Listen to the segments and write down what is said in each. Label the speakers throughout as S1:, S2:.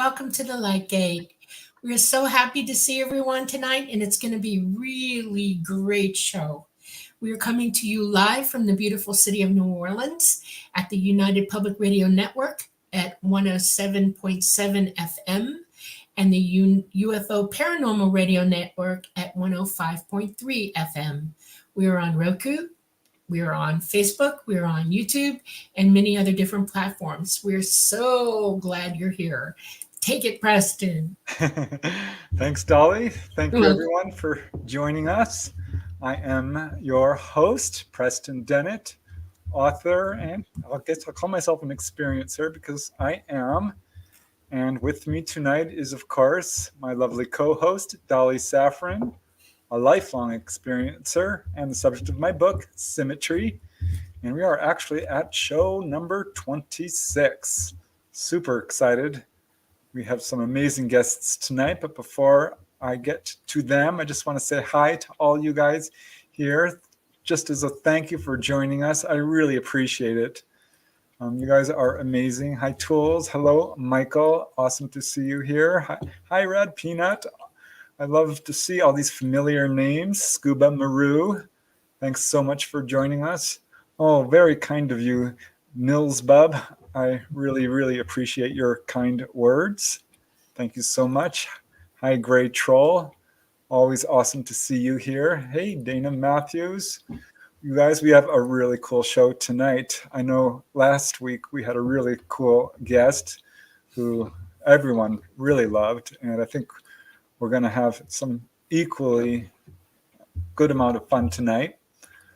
S1: Welcome to the Light Gate. We're so happy to see everyone tonight, and it's going to be a really great show. We are coming to you live from the beautiful city of New Orleans at the United Public Radio Network at 107.7 FM and the UFO Paranormal Radio Network at 105.3 FM. We are on Roku, we are on Facebook, we are on YouTube, and many other different platforms. We're so glad you're here. Take it, Preston.
S2: Thanks, Dolly. Thank you,
S1: Well,
S2: everyone, for joining us. I am your host, Preston Dennett, author, and I guess I'll call myself an experiencer because I am. And with me tonight is, of course, my lovely co-host, Dolly Saffron, a lifelong experiencer and the subject of my book, Symmetry. And we are actually at show number 26. Super excited. We have some amazing guests tonight, but before I get to them, I just want to say hi to all you guys here, just as a thank you for joining us. I really appreciate it. You guys are amazing. Hi, Tools. Hello, Michael. Awesome to see you here. Hi, Red Peanut. I love to see all these familiar names. Scuba Maru. Thanks so much for joining us. Oh, very kind of you, Mills Bub. I really, really appreciate your kind words. Thank you so much. Hi, Gray Troll. Always awesome to see you here. Hey, Dana Matthews. You guys, we have a really cool show tonight. I know last week we had a really cool guest who everyone really loved, and I think we're going to have some equally good amount of fun tonight.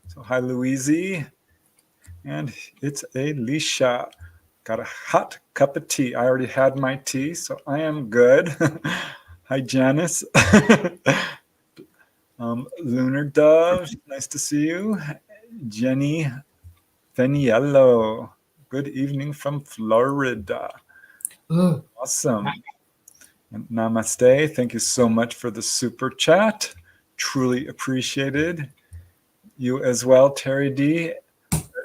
S2: So hi, Louise, and it's Alicia. Got a hot cup of tea. I already had my tea, so I am good. Hi, Janice. Lunar Dove, nice to see you. Jenny Feniello, good evening from Florida.
S1: ooh,
S2: Awesome. And namaste. Thank you so much for the super chat. Truly appreciated. You as well, Terry D.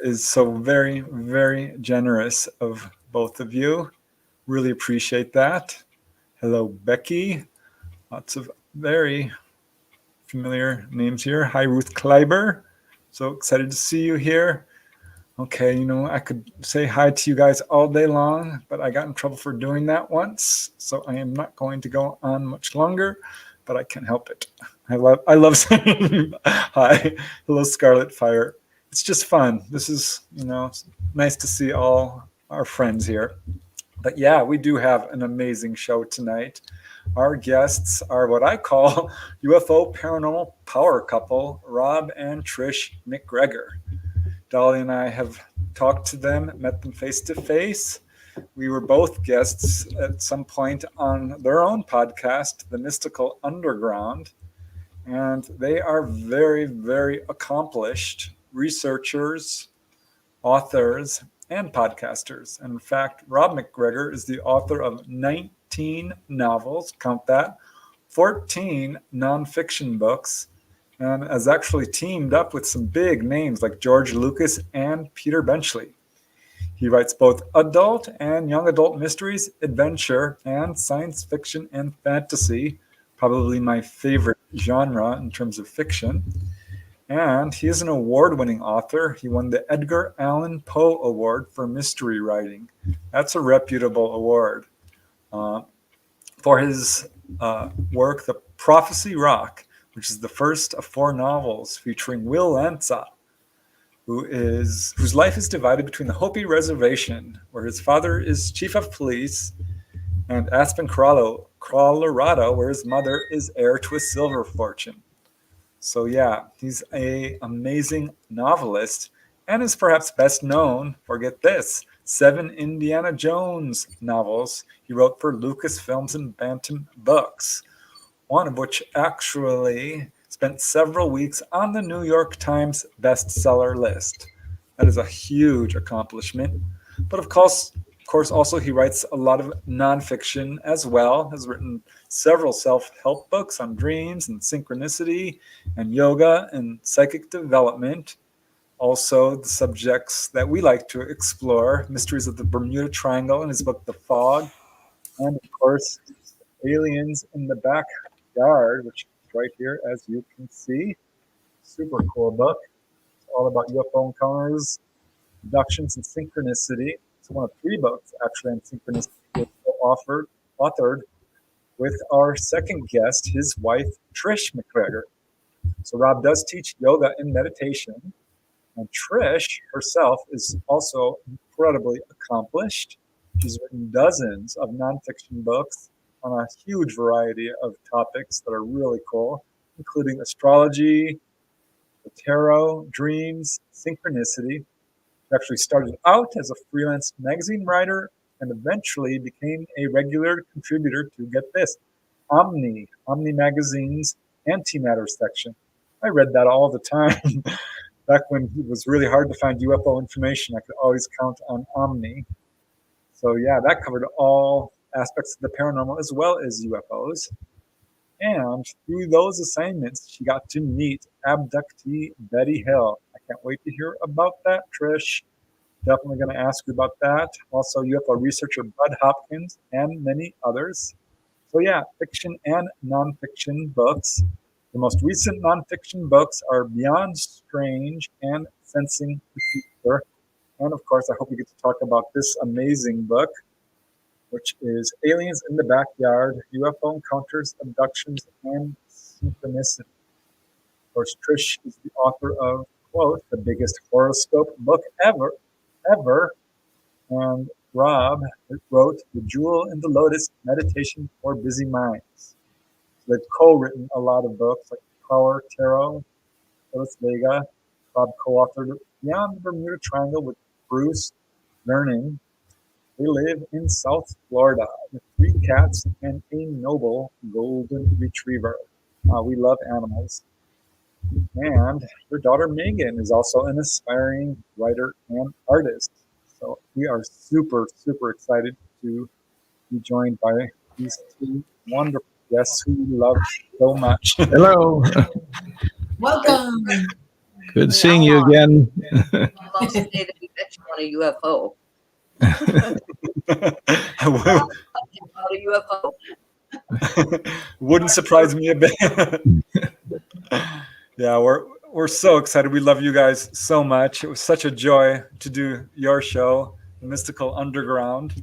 S2: Is so very, very generous of both of you. Really appreciate that. Hello, Becky. Lots of very familiar names here. Hi, Ruth Kleiber. So excited to see you here. Okay, I could say hi to you guys all day long, but I got in trouble for doing that once, so I am not going to go on much longer, but I can't help it. I love saying hi. Hello, Scarlet Fire. It's just fun. This is, it's nice to see all our friends here. But yeah, we do have an amazing show tonight. Our guests are what I call UFO paranormal power couple, Rob and Trish MacGregor. Dolly and I have talked to them, met them face to face. We were both guests at some point on their own podcast, The Mystical Underground. And they are very, very accomplished researchers, authors, and podcasters. And in fact, Rob MacGregor is the author of 19 novels, count that, 14 nonfiction books, and has actually teamed up with some big names like George Lucas and Peter Benchley. He writes both adult and young adult mysteries, adventure, and science fiction and fantasy, probably my favorite genre in terms of fiction. And he is an award-winning author. He won the Edgar Allan Poe Award for mystery writing. That's a reputable award. For his work, The Prophecy Rock, which is the first of 4 novels featuring Will Lansa, whose life is divided between the Hopi Reservation, where his father is chief of police, and Aspen, Colorado, where his mother is heir to a silver fortune. So yeah, he's an amazing novelist and is perhaps best known for, get this, 7 Indiana Jones novels he wrote for Lucasfilms and Bantam Books, one of which actually spent several weeks on the New York Times bestseller list. That is a huge accomplishment. But of course, also he writes a lot of nonfiction as well, has written several self-help books on dreams and synchronicity and yoga and psychic development. Also, the subjects that we like to explore, mysteries of the Bermuda Triangle in his book, The Fog, And of course, Aliens in the Backyard, which is right here, as you can see. Super cool book. It's all about UFO encounters, abductions, and synchronicity. It's one of 3 books, actually, on synchronicity, authored with our second guest, his wife, Trish MacGregor. So Rob does teach yoga and meditation. And Trish herself is also incredibly accomplished. She's written dozens of nonfiction books on a huge variety of topics that are really cool, including astrology, the tarot, dreams, synchronicity. She actually started out as a freelance magazine writer and eventually became a regular contributor to, get this, Omni Magazine's antimatter section. I read that all the time. Back when it was really hard to find UFO information, I could always count on Omni. So yeah, that covered all aspects of the paranormal as well as UFOs. And through those assignments, she got to meet abductee Betty Hill. I can't wait to hear about that, Trish. Definitely going to ask you about that. Also, UFO researcher Bud Hopkins and many others. So yeah, fiction and nonfiction books. The most recent nonfiction books are Beyond Strange and Sensing the Future. And of course, I hope we get to talk about this amazing book, which is Aliens in the Backyard, UFO Encounters, Abductions, and Synchronicity. Of course, Trish is the author of, quote, the biggest horoscope book ever. And Rob wrote The Jewel in the Lotus, Meditation for Busy Minds. They've co-written a lot of books like Power Tarot, Phyllis Vega. Rob co-authored Beyond the Bermuda Triangle with Bruce Vernon. They live in South Florida with 3 cats and a noble golden retriever. We love animals. And her daughter Megan is also an aspiring writer and artist. So we are super, super excited to be joined by these 2 wonderful guests who we love so much.
S3: Hello.
S1: Welcome.
S3: Good seeing you again.
S4: Almost say that you bet you want a UFO. About a UFO.
S2: Wouldn't surprise me a bit. Yeah, we're so excited. We love you guys so much. It was such a joy to do your show, Mystical Underground.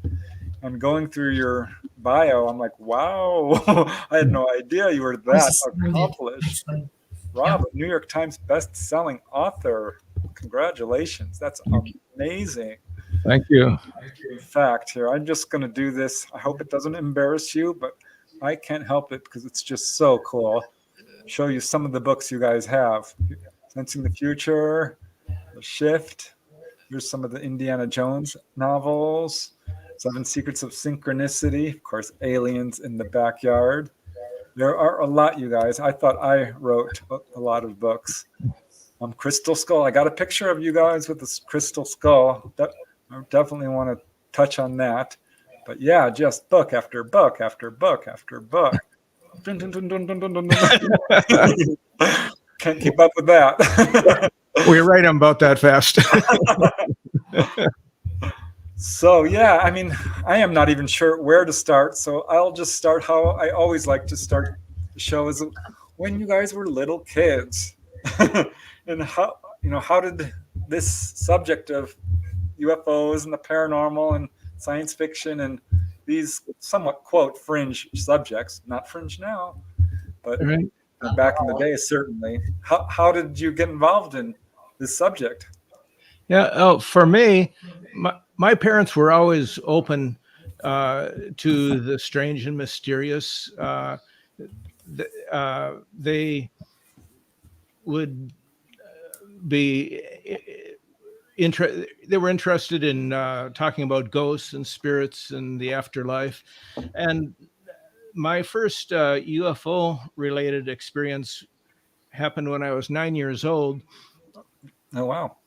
S2: And going through your bio, I'm like, wow, I had no idea you were that accomplished. Rob, New York Times best-selling author. Congratulations. That's amazing.
S3: Thank you.
S2: In fact, here, I'm just going to do this. I hope it doesn't embarrass you, but I can't help it because it's just so cool. Show you some of the books you guys have. Sensing the Future, The Shift. Here's some of the Indiana Jones novels. 7 Secrets of Synchronicity. Of course, Aliens in the Backyard. There are a lot, you guys. I thought I wrote a lot of books. Crystal Skull. I got a picture of you guys with this crystal skull. I definitely want to touch on that. But yeah, just book after book after book after book. Dun, dun, dun, dun, dun, dun, dun, dun. Can't keep up with that.
S3: We write them about that fast.
S2: So yeah, I mean, I am not even sure where to start. So I'll just start how I always like to start the show, is when you guys were little kids. And how did this subject of UFOs and the paranormal and science fiction and these somewhat, quote, fringe subjects, not fringe now, but
S3: Right.
S2: back in the day, certainly. How did you get involved in this subject?
S3: Yeah. Oh, for me, my parents were always open to the strange and mysterious. They would be they were interested in talking about ghosts and spirits and the afterlife. And my first UFO related experience happened when I was 9 years old.
S2: Oh, wow.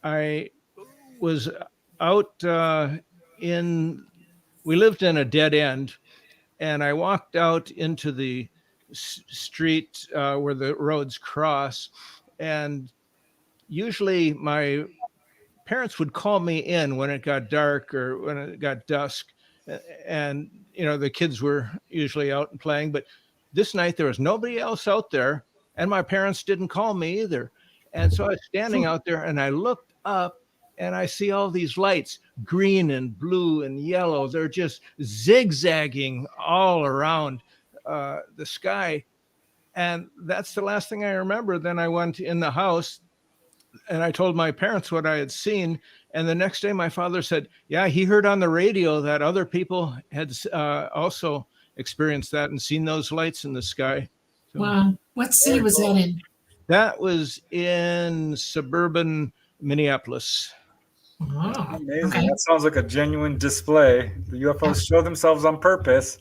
S3: I was out we lived in a dead end, and I walked out into the street where the roads cross, and usually my parents would call me in when it got dark or when it got dusk, and the kids were usually out and playing, but this night there was nobody else out there, and my parents didn't call me either. And so I was standing out there, and I looked up, and I see all these lights, green and blue and yellow. They're just zigzagging all around the sky. And that's the last thing I remember. Then I went in the house, and I told my parents what I had seen. And the next day, my father said, yeah, he heard on the radio that other people had also experienced that and seen those lights in the sky. So,
S1: wow. What city was that in?
S3: that was in suburban Minneapolis.
S1: Oh,
S2: Amazing.
S1: okay.
S2: That sounds like a genuine display. The UFOs show themselves on purpose.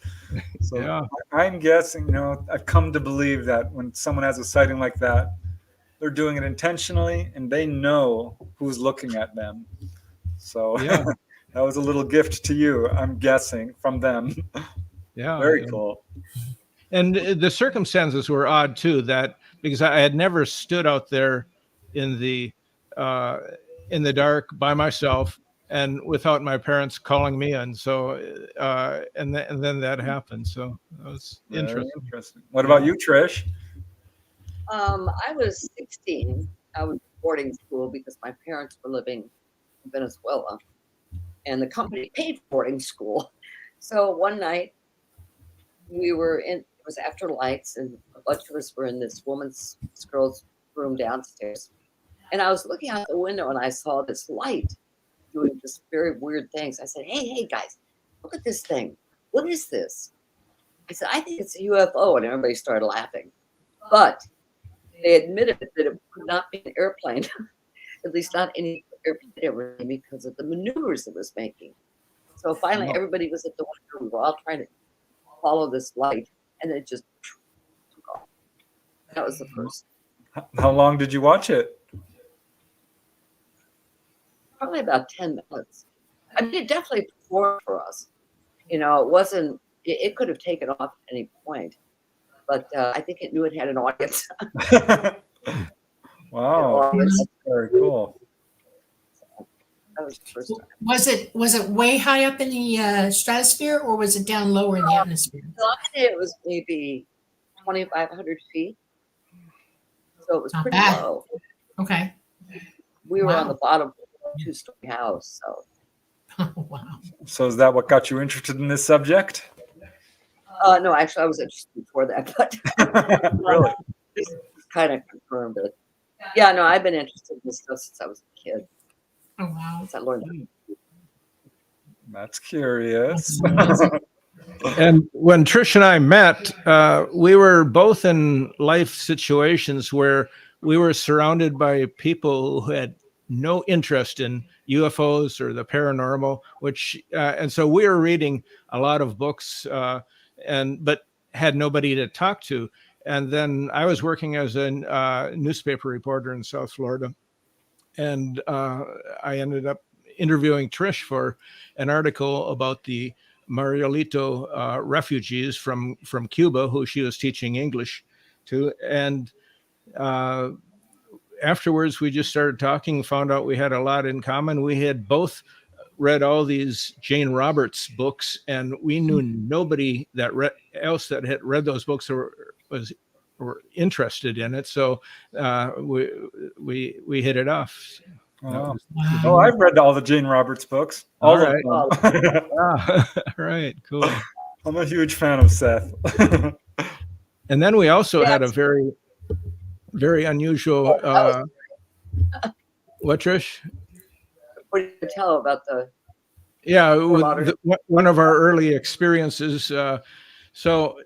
S2: So
S3: Yeah.
S2: I'm guessing, I've come to believe that when someone has a sighting like that, they're doing it intentionally and they know who's looking at them. So
S3: Yeah.
S2: that was a little gift to you, I'm guessing, from them.
S3: Yeah.
S2: Very cool.
S3: And the circumstances were odd too, because I had never stood out there in the dark by myself and without my parents calling me in. So, and then that happened. So that was
S2: Very
S3: interesting.
S2: What about you, Trish?
S4: I was 16. I was boarding school because my parents were living in Venezuela, and the company paid for boarding school. So one night we were in. It was after lights, and a bunch of us were in this girl's room downstairs. And I was looking out the window, and I saw this light doing this very weird things. I said, "Hey, guys, look at this thing. What is this?" I said, "I think it's a UFO," and everybody started laughing. But they admitted that it could not be an airplane, at least not any airplane ever, because of the maneuvers it was making. So finally, everybody was at the window. We were all trying to follow this light, and it just took off. That was the first.
S2: How long did you watch it?
S4: Probably about 10 minutes. I mean, it definitely performed for us. It wasn't, it could have taken off at any point, but I think it knew it had an audience.
S2: Wow. That's very cool.
S4: That was the first time.
S1: Was it way high up in the stratosphere, or was it down lower in the atmosphere?
S4: So I say it was maybe 2,500 feet. So it was
S1: Not
S4: pretty
S1: bad.
S4: low.
S1: Okay.
S4: We were
S1: Wow.
S4: on the bottom of a 2-story house. So
S1: Oh, wow.
S2: So is that what got you interested in this subject?
S4: no, actually I was interested before that, but
S2: Really?
S4: this kind of confirmed it. Yeah, no, I've been interested in this stuff since I was a kid.
S1: Oh, wow.
S4: Since I learned
S2: That's curious.
S3: And when Trish and I met, we were both in life situations where we were surrounded by people who had no interest in UFOs or the paranormal, and so we were reading a lot of books, but had nobody to talk to. And then I was working as a newspaper reporter in South Florida, and I ended up interviewing Trish for an article about the Marielito refugees from Cuba, who she was teaching English to. And afterwards, we just started talking, found out we had a lot in common. We had both read all these Jane Roberts books, and we knew nobody else that had read those books or were interested in it. So we hit it off.
S2: Wow.
S1: Wow.
S2: Oh, I've read all the Jane Roberts books. All
S3: All right.
S2: of them.
S3: Ah, right, cool.
S2: I'm a huge fan of Seth.
S3: And then we also had a very, very unusual. What, Trish?
S4: what did you tell about the
S3: Yeah,
S4: Water.
S3: one of our early experiences. So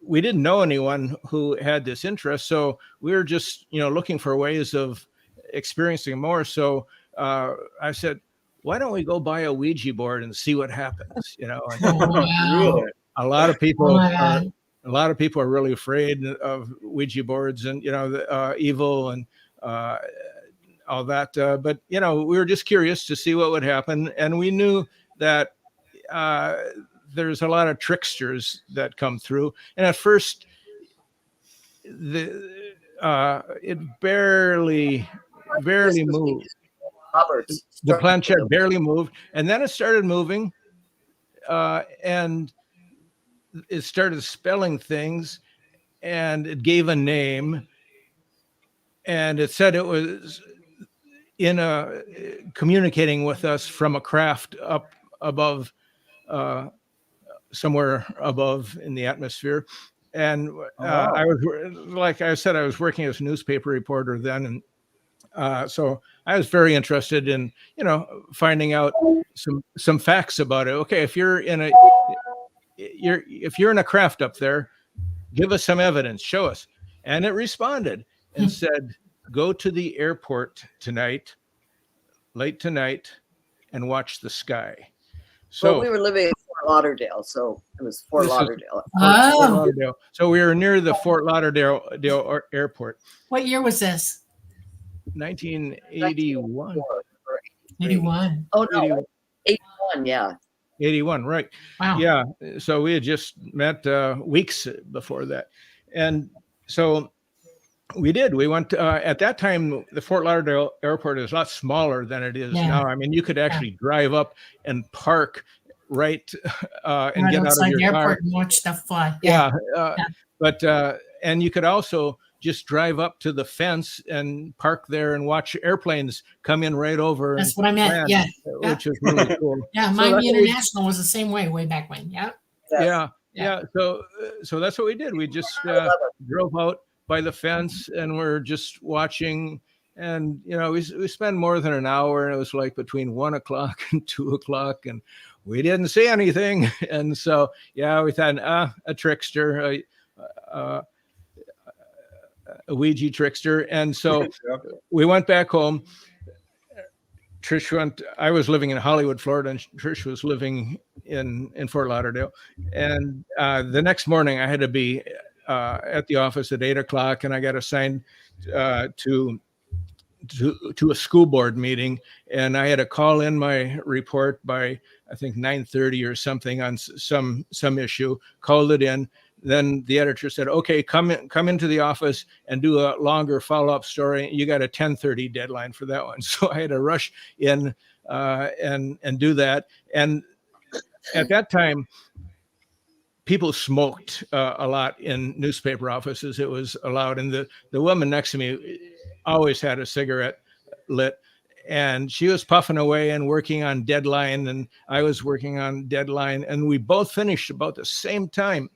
S3: we didn't know anyone who had this interest, so we were just looking for ways of experiencing more. So I said, why don't we go buy a Ouija board and see what happens? And
S1: Oh, wow.
S2: Really?
S3: a lot of people
S1: Oh, my
S3: are,
S1: God.
S3: a lot of people are really afraid of Ouija boards and the evil and all that. But we were just curious to see what would happen, and we knew that there's a lot of tricksters that come through. And at first, it barely moved.
S4: Roberts?
S3: The planchette barely moved, and then it started moving. and it started spelling things, and it gave a name, and it said it was communicating with us from a craft up above, somewhere above in the atmosphere. And I was, like I said, I was working as a newspaper reporter then, and so I was very interested in, finding out some facts about it. Okay, if you're in a craft up there, give us some evidence, show us. And it responded and said, go to the airport tonight, late tonight, and watch the sky. So
S4: we were living in Fort Lauderdale, so it was Fort Lauderdale.
S3: Fort Lauderdale. So we were near the Fort Lauderdale airport.
S1: What year was this?
S3: 1981.
S1: 81.
S4: Oh, no. 81, yeah.
S3: 81, right.
S1: Wow.
S3: Yeah. So we had just met weeks before that. And so we did. We went, at that time, the Fort Lauderdale airport is a lot smaller than it is now. I mean, you could actually drive up and park and get out of your
S1: the airport
S3: car
S1: and watch stuff fly.
S3: But and you could also just drive up to the fence and park there and watch airplanes come in right over.
S1: That's what I meant.
S3: Land, which is really cool.
S1: Yeah, Miami International was the same way back when. Yeah.
S3: So that's what we did. We just drove out by the fence and we're just watching. And we spent more than an hour, and it was like between 1 o'clock and 2 o'clock, and we didn't see anything. And so we thought a trickster, a Ouija trickster. And so we went back home. I was living in Hollywood, Florida, and Trish was living in Fort Lauderdale. And the next morning I had to be at the office at 8 o'clock, and I got assigned to a school board meeting, and I had to call in my report by, I think, 9:30 or something on some issue. Called it in. Then the editor said, "Okay, come into the office and do a longer follow-up story. You got a 10:30 deadline for that one." So I had to rush in and do that. And at that time, people smoked a lot in newspaper offices. It was allowed, and the woman next to me always had a cigarette lit, and she was puffing away and working on deadline, and I was working on deadline, and we both finished about the same time.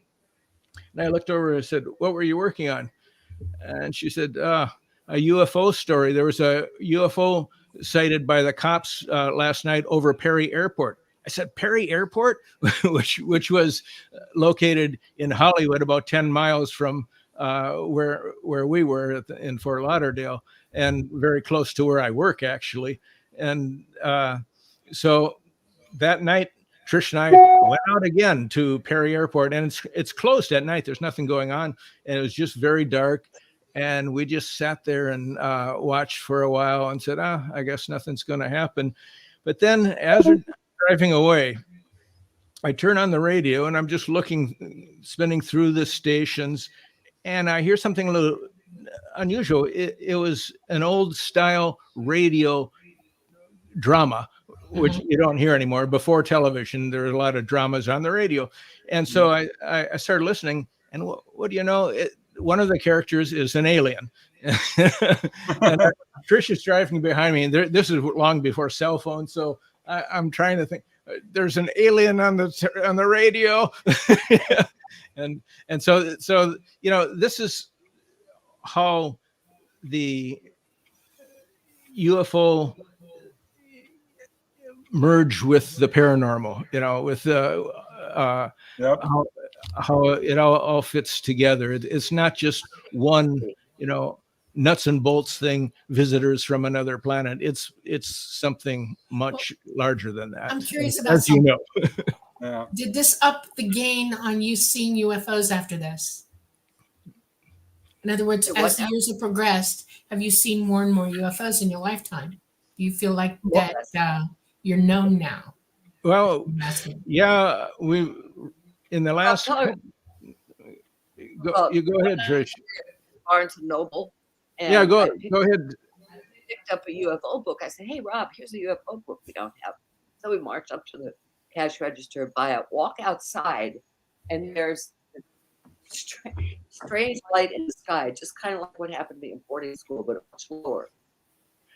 S3: And I looked over and I said, "What were you working on?" And she said, "A UFO story. There was a UFO sighted by the cops last night over Perry Airport." I said, "Perry Airport," which was located in Hollywood, about 10 miles from where we were in Fort Lauderdale, and very close to where I work, actually. And so that night, Trish and I went out again to Perry Airport, and it's closed at night. There's nothing going on, and it was just very dark. And we just sat there and watched for a while and said, I guess nothing's going to happen. But then as we're driving away, I turn on the radio, and I'm just spinning through the stations, and I hear something a little unusual. It was an old style radio drama, which you don't hear anymore. Before television, there were a lot of dramas on the radio. And so I started listening, and what do you know? One of the characters is an alien. And Trish is driving behind me, and this is long before cell phones, so I'm trying to think. There's an alien on the radio. and so this is how the UFO merge with the paranormal, with how it all fits together. It's not just one, nuts and bolts thing, visitors from another planet. It's something much larger than that.
S1: I'm curious about
S3: as you know.
S2: Yeah.
S1: Did this up the gain on you seeing UFOs after this? In other words, as the years have progressed, have you seen more and more UFOs in your lifetime? Do you feel like that you're known now?
S3: Well, yeah, we in the last. You go ahead, Trish.
S4: Barnes and Noble. And
S3: yeah, go ahead.
S4: Picked up a UFO book. I said, "Hey, Rob, here's a UFO book we don't have." So we marched up to the cash register, buy it, walk outside, and there's a strange light in the sky, just kind of like what happened to me in boarding school, but much lower.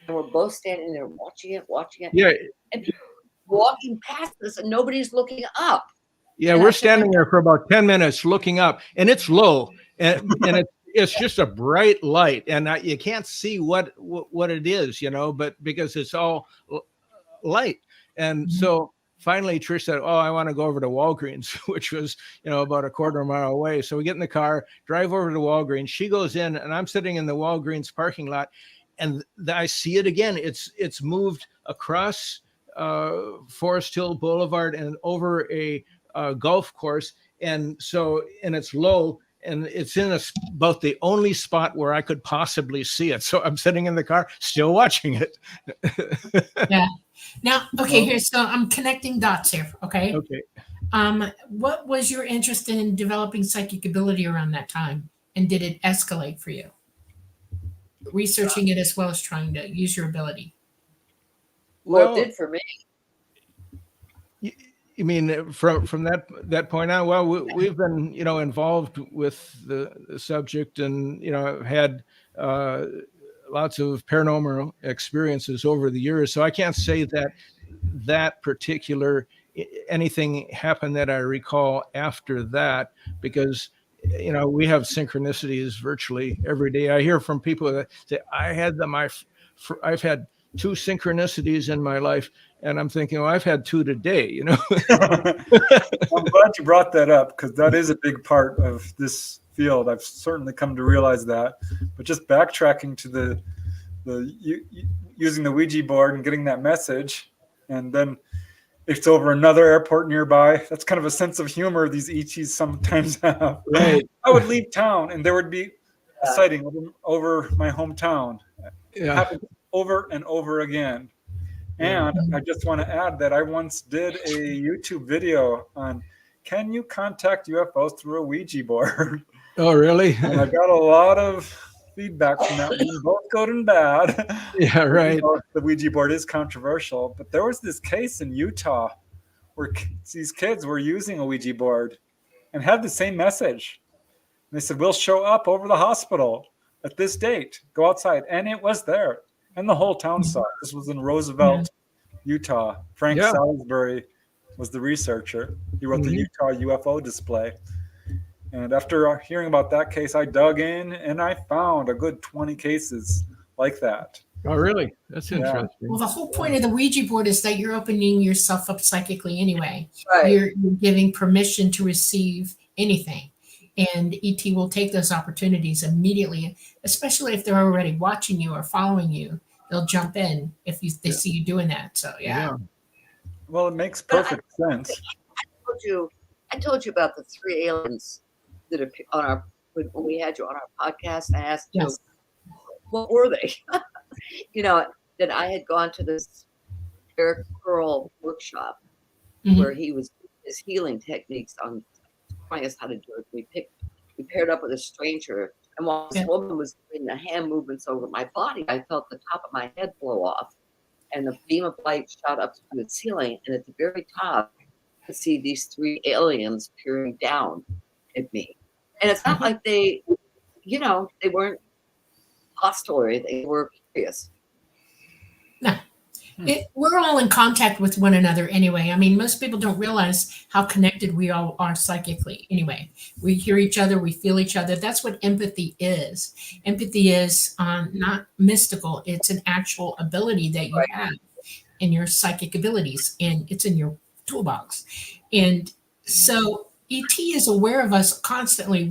S4: And we're both standing there watching it.
S3: Yeah.
S4: And people walking past us, and nobody's looking up.
S3: Yeah,
S4: And
S3: we're standing there for about 10 minutes looking up, and it's low, and it's just a bright light, and you can't see what it is, but because it's all light. And so finally Trish said, "Oh, I want to go over to Walgreens," which was, about a quarter mile away. So we get in the car, drive over to Walgreens. She goes in, and I'm sitting in the Walgreens parking lot, and I see it again. It's moved across Forest Hill Boulevard and over a golf course, and it's low, and it's in about the only spot where I could possibly see it. So I'm sitting in the car still watching it.
S1: Yeah. Now, okay, so I'm connecting dots here. Okay. What was your interest in developing psychic ability around that time, and did it escalate for you, researching it as well as trying to use your ability?
S4: Well, it did for me.
S3: You mean from that point on? Well, we've been involved with the subject, and I've had lots of paranormal experiences over the years. So I can't say that particular anything happened that I recall after that, because we have synchronicities virtually every day. I hear from people that say, I've had 2 synchronicities in my life, and I'm thinking, well, I've had 2 today.
S2: I'm glad you brought that up, because that is a big part of this field. I've certainly come to realize that. But just backtracking to using the Ouija board and getting that message, and then it's over another airport nearby. That's kind of a sense of humor these ETs sometimes have.
S3: Right.
S2: I would leave town, and there would be a sighting over my hometown. It happened over and over again. And I just want to add that I once did a YouTube video on, can you contact UFOs through a Ouija board?
S3: Oh, really?
S2: And I got a lot of feedback from that one, both good and bad.
S3: Yeah, right.
S2: The Ouija board is controversial, but there was this case in Utah where these kids were using a Ouija board and had the same message. And they said, we'll show up over the hospital at this date, go outside. And it was there. And the whole town saw it. This was in Roosevelt, Utah. Frank Salisbury was the researcher. He wrote the Utah UFO display. And after hearing about that case, I dug in and I found a good 20 cases like that.
S3: Oh, really? That's interesting.
S1: Well, the whole point of the Ouija board is that you're opening yourself up psychically anyway.
S4: Right.
S1: You're giving permission to receive anything. And ET will take those opportunities immediately, especially if they're already watching you or following you. They'll jump in if they see you doing that. So, yeah.
S2: Well, it makes perfect sense.
S4: I told you about the 3 aliens that appeared on when we had you on our podcast. I asked you, what were they? That I had gone to this Eric Pearl workshop where he was his healing techniques on showing us how to do it. We paired up with a stranger, and while this woman was doing the hand movements over my body, I felt the top of my head blow off, and the beam of light shot up to the ceiling, and at the very top, I could see these 3 aliens peering down at me. And it's not like they weren't hostile or anything. They were curious.
S1: No. We're all in contact with one another anyway. I mean, most people don't realize how connected we all are psychically anyway. We hear each other, we feel each other. That's what empathy is. Empathy is not mystical. It's an actual ability that you have in your psychic abilities, and it's in your toolbox. And so ET is aware of us constantly.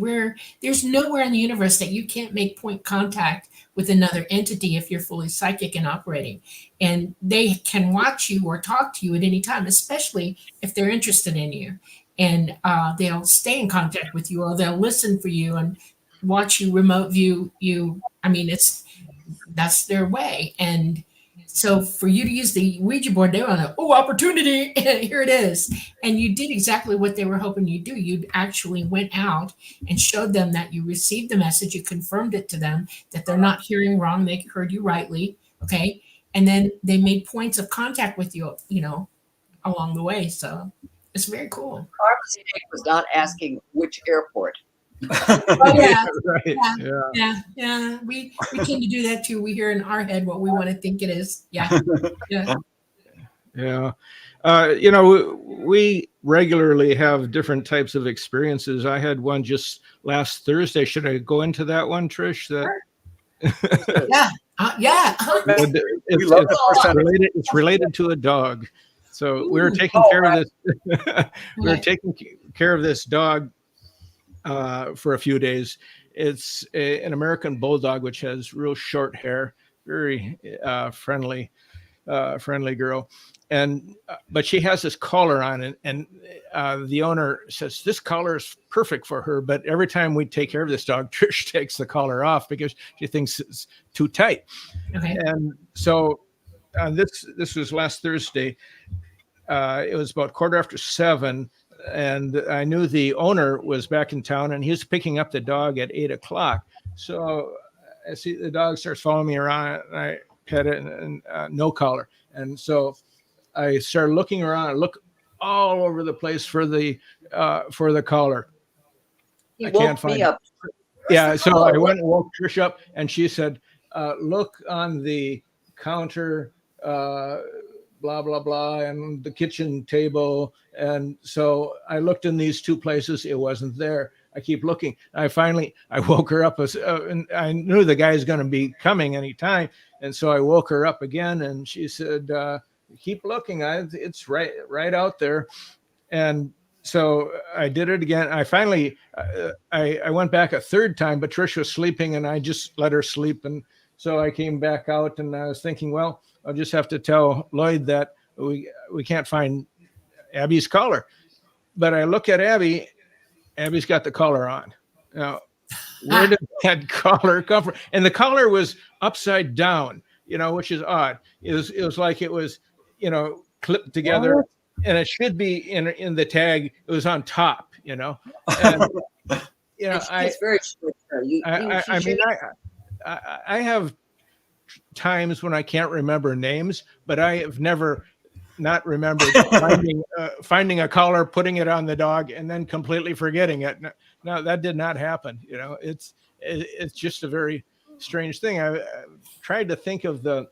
S1: There's nowhere in the universe that you can't make point contact with another entity if you're fully psychic and operating. And they can watch you or talk to you at any time, especially if they're interested in you. And they'll stay in contact with you, or they'll listen for you and watch you, remote view you. I mean, that's their way. And so for you to use the Ouija board, they were on opportunity, here it is. And you did exactly what they were hoping you'd do. You actually went out and showed them that you received the message. You confirmed it to them that they're not hearing wrong. They heard you rightly. Okay. And then they made points of contact with you, along the way. So it's very cool.
S4: Our mistake was not asking which airport.
S1: Oh yeah,
S3: Right.
S1: yeah. We tend to do that too. We hear in our head what we want to think it is. Yeah.
S3: Yeah. We regularly have different types of experiences. I had one just last Thursday. Should I go into that one, Trish? It's related to a dog. So we were taking care of this. We were taking care of this dog for a few days. It's an American bulldog, which has real short hair, very friendly girl. But she has this collar on, and the owner says this collar is perfect for her. But every time we take care of this dog, Trish takes the collar off because she thinks it's too tight. Okay. And so this was last Thursday. It was about 7:15, and I knew the owner was back in town, and he was picking up the dog at 8:00. So I see the dog starts following me around, and I pet it, and no collar. And so I started looking around. I look all over the place for the collar.
S4: I can't find it.
S3: Yeah, so I went and woke Trish up, and she said, "Look on the counter, blah blah blah, and the kitchen table." And so I looked in these two places. It wasn't there. I keep looking. I woke her up, and I knew the guy's going to be coming anytime, and so I woke her up again, and she said, "Keep looking. It's right out there." And so I did it again. I finally I went back a third time, but Trish was sleeping, and I just let her sleep. And so I came back out, and I was thinking, well, I'll just have to tell Lloyd that we can't find Abby's collar. But I look at Abby. Abby's got the collar on. Now, where did that collar come from? And the collar was upside down, which is odd. It was like it was, clipped together. What? And it should be in the tag. It was on top, And,
S4: it's very short.
S3: I have times when I can't remember names, but I have never not remembered finding a collar, putting it on the dog, and then completely forgetting it. No, that did not happen. It's just a very strange thing. I tried to think of the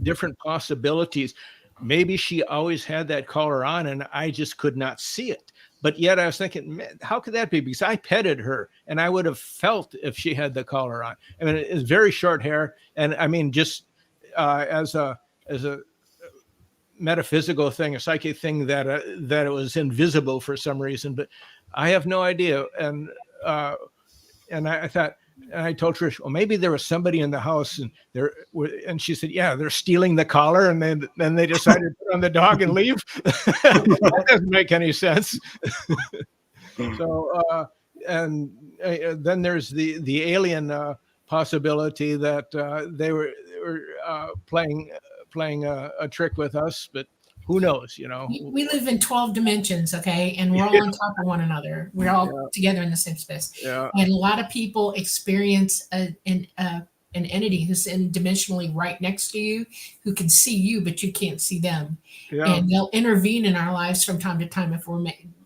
S3: different possibilities. Maybe she always had that collar on, and I just could not see it. But yet I was thinking, man, how could that be? Because I petted her, and I would have felt if she had the collar on. I mean, it's very short hair, and I mean, just as a metaphysical thing, a psychic thing, that it was invisible for some reason, but I have no idea. And I thought, and I told Trish, well, maybe there was somebody in the house, and she said, yeah, they're stealing the collar, and then they decided to put on the dog and leave. That doesn't make any sense. So, and then there's the alien possibility that they were playing a trick with us, but who knows,
S1: We live in 12 dimensions, okay? And we're all on top of one another. We're all together in the same space. Yeah. And a lot of people experience an entity who's dimensionally right next to you, who can see you, but you can't see them. Yeah. And they'll intervene in our lives from time to time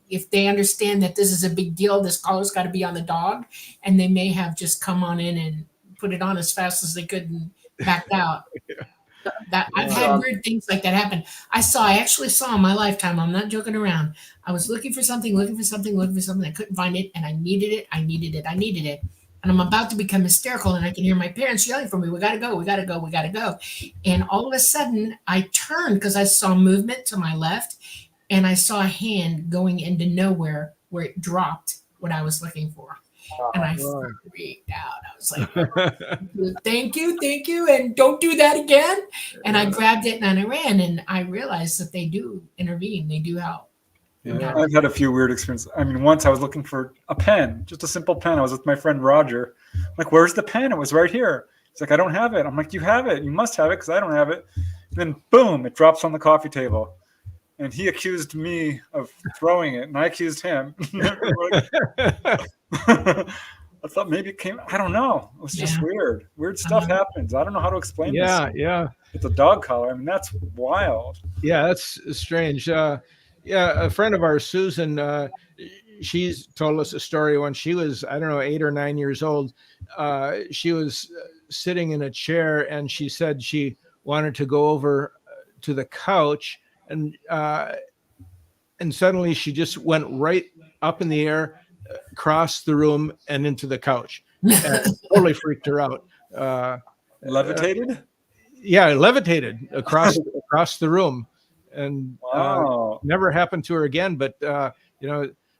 S1: if they understand that this is a big deal. This collar's got to be on the dog, and they may have just come on in and put it on as fast as they could and backed out. That I've had weird things like that happen. I actually saw in my lifetime. I'm not joking around. I was looking for something. I couldn't find it, and I needed it. And I'm about to become hysterical, and I can hear my parents yelling for me. We gotta go. And all of a sudden, I turned because I saw movement to my left, and I saw a hand going into nowhere where it dropped what I was looking for. And I freaked out. I was like, thank you, and don't do that again. And I grabbed it and I ran, and I realized that they do intervene. They do help.
S2: Yeah, I've had a few weird experiences. I mean, once I was looking for a pen, just a simple pen. I was with my friend Roger. I'm like, where's the pen? It was right here. He's like, I don't have it. I'm like, you have it. You must have it because I don't have it. And then boom, it drops on the coffee table. And he accused me of throwing it, and I accused him. That's thought maybe it came. I don't know. It was just
S1: Yeah.
S2: weird. Weird stuff
S1: Uh-huh.
S2: happens. I don't know how to explain
S3: Yeah,
S2: this.
S3: yeah.
S2: With the dog collar, I mean, that's wild.
S3: Yeah, that's strange. Yeah, a friend of ours, Susan, she's told us a story when she was, I don't know, 8 or 9 years old. She was sitting in a chair, and she said she wanted to go over to the couch, and suddenly she just went right up in the air, across the room, and into the couch. And totally freaked her out.
S2: Levitated?
S3: Yeah, levitated across the room, and
S2: Wow.
S3: never happened to her again. But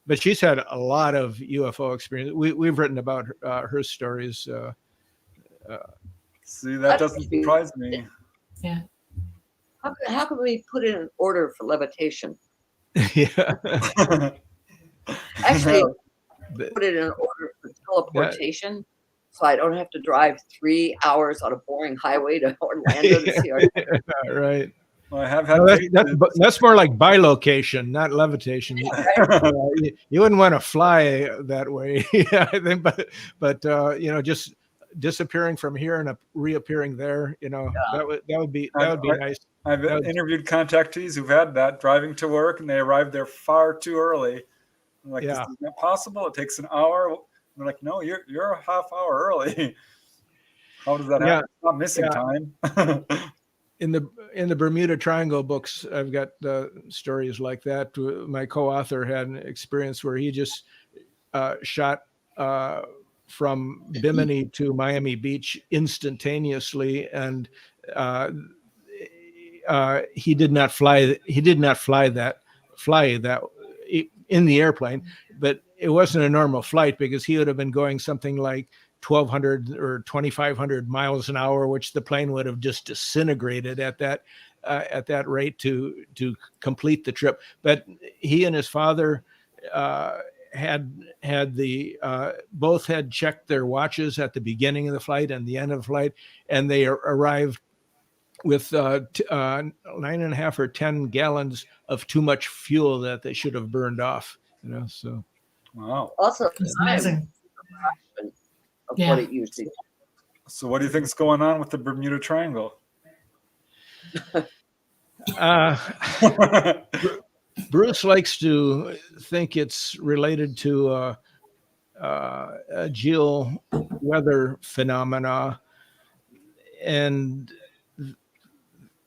S3: but she's had a lot of UFO experience. We've written about her stories.
S2: See, that doesn't surprise me.
S1: Yeah.
S4: How can we put in an order for levitation?
S3: Yeah.
S4: Actually,
S3: But-
S4: put it in an order for teleportation, so I don't have to drive 3 hours on a boring highway to Orlando to see our.
S3: Right.
S2: Well, I have had.
S3: No, that's more like bilocation, not levitation. You wouldn't want to fly that way. Yeah, I think, but just disappearing from here and reappearing there, that would be nice.
S2: I've interviewed contactees who've had that driving to work, and they arrived there far too early. I'm like, this is not possible. It takes an hour. They're like, no, you're a half hour early. How does that happen? It's not missing time.
S3: In the Bermuda Triangle books, I've got stories like that. My co-author had an experience where he just shot from Bimini to Miami Beach instantaneously, and he did not fly. He did not fly that in the airplane, but it wasn't a normal flight because he would have been going something like 1,200 or 2,500 miles an hour, which the plane would have just disintegrated at that rate to complete the trip. But he and his father both had checked their watches at the beginning of the flight and the end of the flight, and they arrived with 9.5 or 10 gallons of too much fuel that they should have burned off. So.
S2: Wow.
S4: Also,
S1: It's amazing.
S4: of what it usually.
S2: So, what do you think is going on with the Bermuda Triangle?
S3: Bruce likes to think it's related to a geo weather phenomena, and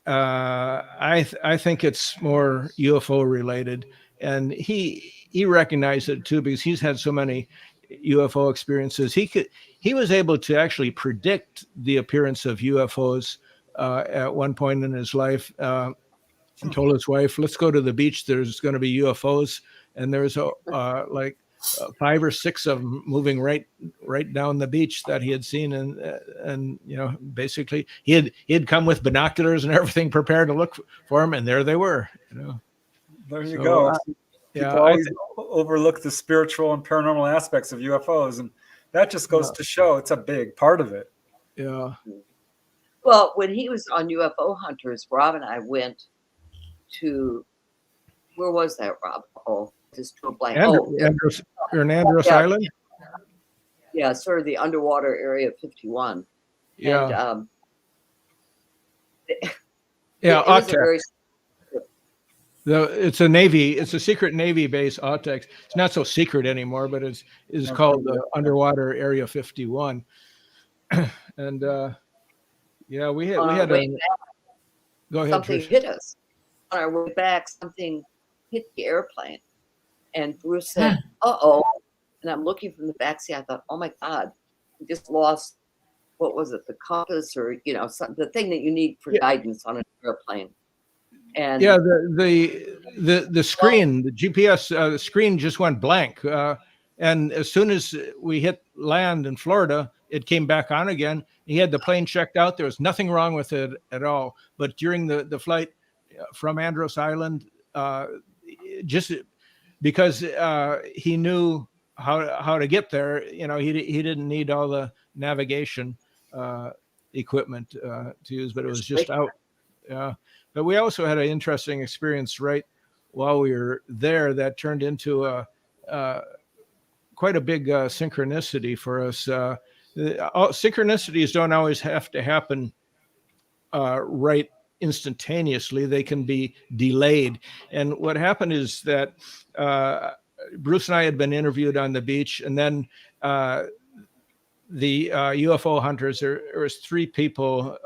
S3: I think it's more UFO related, and he recognized it too because he's had so many UFO experiences. He was able to actually predict the appearance of UFOs at one point in his life. He told his wife, "Let's go to the beach. There's going to be UFOs," and there's like 5 or 6 of them moving right down the beach that he had seen, and basically he had come with binoculars and everything prepared to look for them, and there they were.
S2: There you go.
S3: Yeah,
S2: People always overlook the spiritual and paranormal aspects of UFOs, and that just goes to show it's a big part of it.
S3: Yeah.
S4: Well, when he was on UFO Hunters, Rob and I went to, where was that, Rob? Oh, just to a blank.
S3: You're in Andros Island?
S4: Yeah, sort of the underwater area of 51.
S3: Yeah.
S4: And,
S3: it's a secret Navy base, Autex. It's not so secret anymore, but it's called the Underwater Area 51. And we had go ahead,
S4: something
S3: Trish.
S4: hit us. On our way back, something hit the airplane. And Bruce said, uh-oh. And I'm looking from the backseat. I thought, oh my God, we just lost, what was it, the compass or, the thing that you need for guidance on an airplane. And
S3: the screen, the GPS screen just went blank. And as soon as we hit land in Florida, it came back on again. He had the plane checked out. There was nothing wrong with it at all. But during the flight from Andros Island, just because he knew how to get there, he didn't need all the navigation equipment to use, but it was just out. But we also had an interesting experience right while we were there that turned into quite a big synchronicity for us. Synchronicities don't always have to happen right instantaneously. They can be delayed. And what happened is that Bruce and I had been interviewed on the beach, and then the UFO hunters, there was 3 people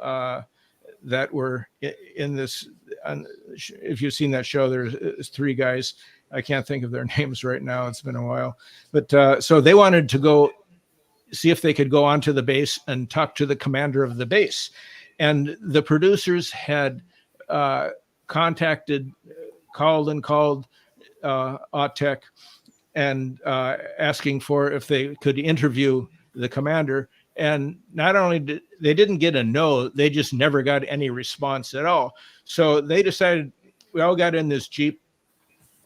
S3: that were in this. If you've seen that show, there's 3 guys. I can't think of their names right now. It's been a while. But so they wanted to go see if they could go onto the base and talk to the commander of the base. And the producers had called Autek and asking for if they could interview the commander. And not only did they didn't get a no, they just never got any response at all. So they decided, we all got in this Jeep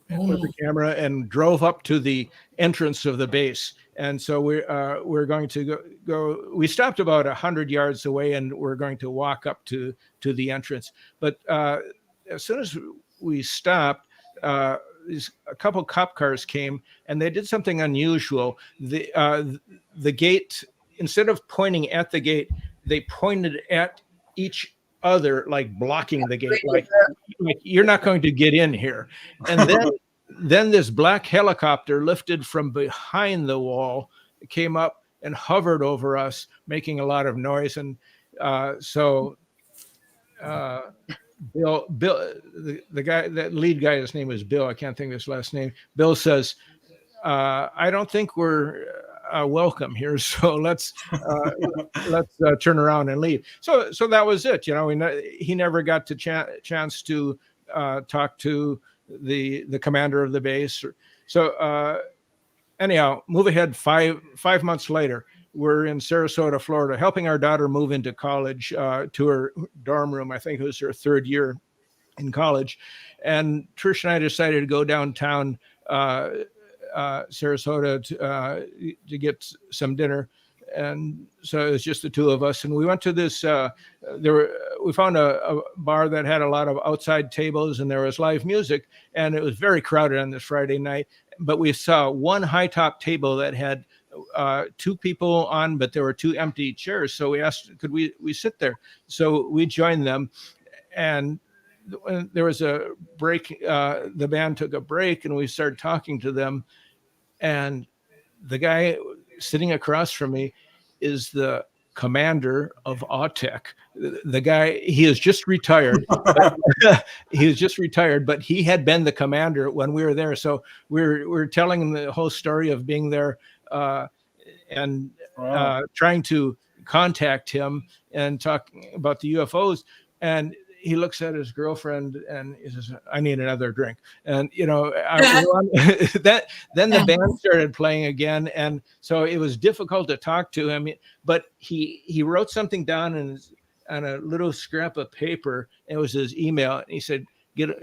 S3: with the camera and drove up to the entrance of the base. And so we're going to go. We stopped about 100 yards away, and we're going to walk up to the entrance. But as soon as we stopped, a couple cop cars came, and they did something unusual. The gate, instead of pointing at the gate, they pointed at each other, like blocking the gate, like you're not going to get in here. And then this black helicopter lifted from behind the wall, came up and hovered over us, making a lot of noise. And Bill, the guy, that lead guy, his name is Bill. I can't think of his last name. Bill says, I don't think we're welcome here, so let's turn around and leave. So that was it. He never got to chance to talk to the commander of the base. So anyhow, move ahead. Five months later, we're in Sarasota, Florida, helping our daughter move into college, to her dorm room. I think it was her 3rd year in college, and Trish and I decided to go downtown Sarasota to get some dinner. And so it was just the 2 of us, and we went to this we found a bar that had a lot of outside tables, and there was live music, and it was very crowded on this Friday night. But we saw one high top table that had 2 people on, but there were 2 empty chairs. So we asked, could we sit there? So we joined them, and when there was a break, the band took a break, and we started talking to them. And the guy sitting across from me is the commander of Autek. The guy, he is just retired. But he had been the commander when we were there. So we're telling him the whole story of being there, and trying to contact him and talking about the UFOs. And he looks at his girlfriend and he says, I need another drink. And, then the band started playing again. And so it was difficult to talk to him, but he wrote something down on a little scrap of paper. It was his email. And he said,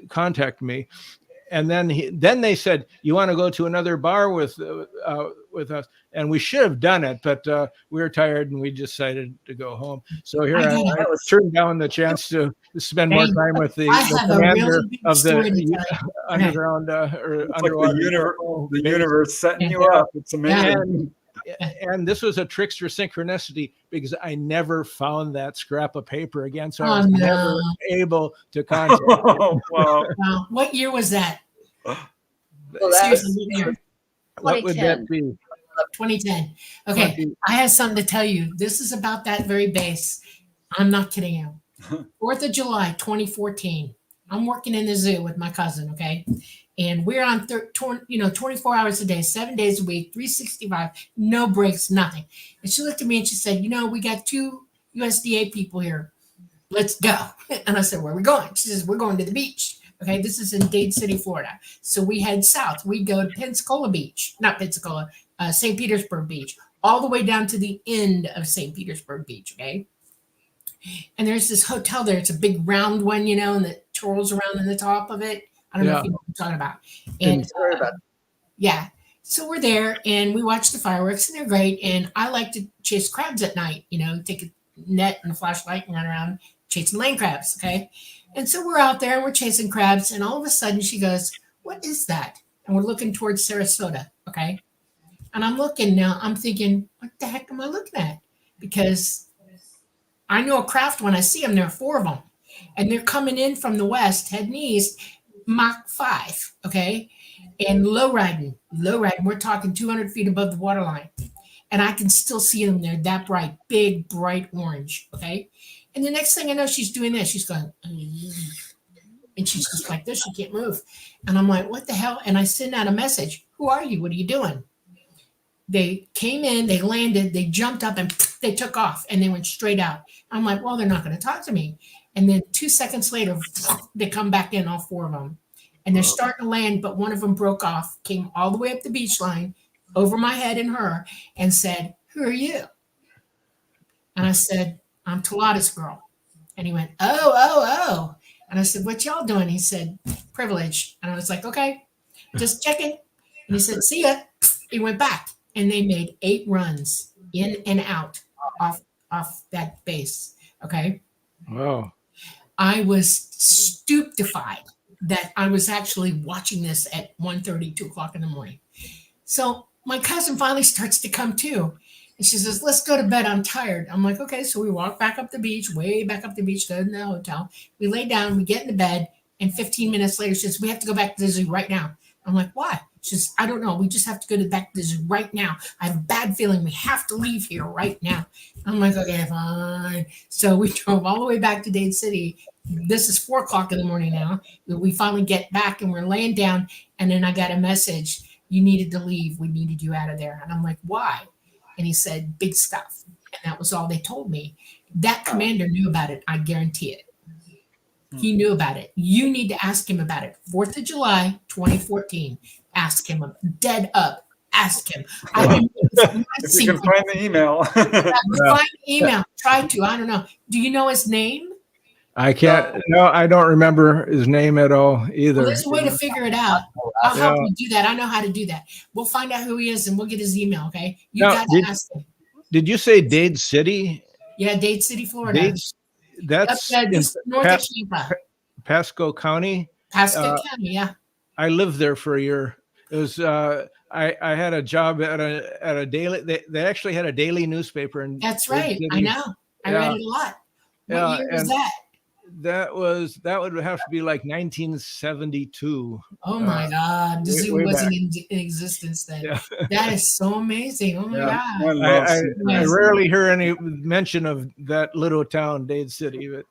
S3: contact me. And then they said, you want to go to another bar with us? And we should have done it, but we were tired and we decided to go home. So here I turned down the chance to spend more time with the commander of the underground or underwater.
S2: Like the universe setting you up. It's amazing.
S3: And this was a trickster synchronicity, because I never found that scrap of paper again. So I was never able to contact him.
S2: Wow.
S1: Wow. What year was that?
S4: Well,
S3: What would that be?
S1: 2010. Okay, I have something to tell you. This is about that very base. I'm not kidding you. 4th of July, 2014. I'm working in the zoo with my cousin, okay? And we're on 24 hours a day, 7 days a week, 365, no breaks, nothing. And she looked at me and she said, we got 2 USDA people here. Let's go. And I said, where are we going? She says, we're going to the beach. Okay, this is in Dade City, Florida. So we head south. We go to Pensacola Beach, not Pensacola, St. Petersburg Beach, all the way down to the end of St. Petersburg Beach, okay? And there's this hotel there. It's a big round one, and it twirls around in the top of it. I don't know if you know what I'm talking about. And yeah, so we're there and we watch the fireworks and they're great. And I like to chase crabs at night, take a net and a flashlight and run around chasing land crabs. Okay. And so we're out there and we're chasing crabs. And all of a sudden she goes, what is that? And we're looking towards Sarasota. Okay. And I'm looking now, I'm thinking, what the heck am I looking at? Because I know a craft when I see them, there are 4 of them. And they're coming in from the west, heading east, Mach 5, okay? And low riding. We're talking 200 feet above the waterline. And I can still see them. They're that bright, big, bright orange, okay? And the next thing I know, she's doing this. She's going, and she's just like this. She can't move. And I'm like, what the hell? And I send out a message. Who are you? What are you doing? They came in, they landed, they jumped up, and they took off, and they went straight out. I'm like, well, they're not going to talk to me. And then 2 seconds later, they come back in, all 4 of them. And they're starting to land, but one of them broke off, came all the way up the beach line, over my head and her, and said, who are you? And I said, I'm Talata's girl. And he went, oh. And I said, what y'all doing? He said, privilege. And I was like, okay, just checking. And he said, see ya. He went back. And they made 8 runs in and out off that base. Okay.
S3: Wow.
S1: I was stupefied that I was actually watching this at 1:30, 2 o'clock in the morning. So my cousin finally starts to come too. And she says, let's go to bed. I'm tired. I'm like, okay. So we walk back up the beach, way back up the beach, go to the hotel. We lay down, we get into bed. And 15 minutes later, she says, we have to go back to the zoo right now. I'm like, why? She says, I don't know. We just have to go back to the zoo right now. I have a bad feeling we have to leave here right now. I'm like, okay, fine. So we drove all the way back to Dade City. This is 4 o'clock in the morning now. We finally get back and we're laying down. And then I got a message. You needed to leave. We needed you out of there. And I'm like, why? And he said, big stuff. And that was all they told me. That commander knew about it. I guarantee it. He knew about it. You need to ask him about it. 4th of July, 2014. Ask him. Dead up. Ask him. I didn't
S2: if you can find the email.
S1: Find the email. Try to. I don't know. Do you know his name?
S3: I can't. No, I don't remember his name at all either.
S1: Well, there's a way to figure it out. I'll help you do that. I know how to do that. We'll find out who he is and we'll get his email. Okay. You got to ask him.
S3: Did you say Dade City?
S1: Yeah, Dade City, Florida.
S3: That's
S1: north of Tampa.
S3: Pasco County.
S1: Pasco County, yeah.
S3: I lived there for a year. It was I had a job at a daily. They actually had a daily newspaper. And
S1: that's right. I know. I read it a lot. What year was that?
S3: That would have to be like 1972.
S1: Oh my God. The zoo wasn't in existence then. Yeah. That is so amazing. Oh my God.
S3: I rarely hear any mention of that little town, Dade City. But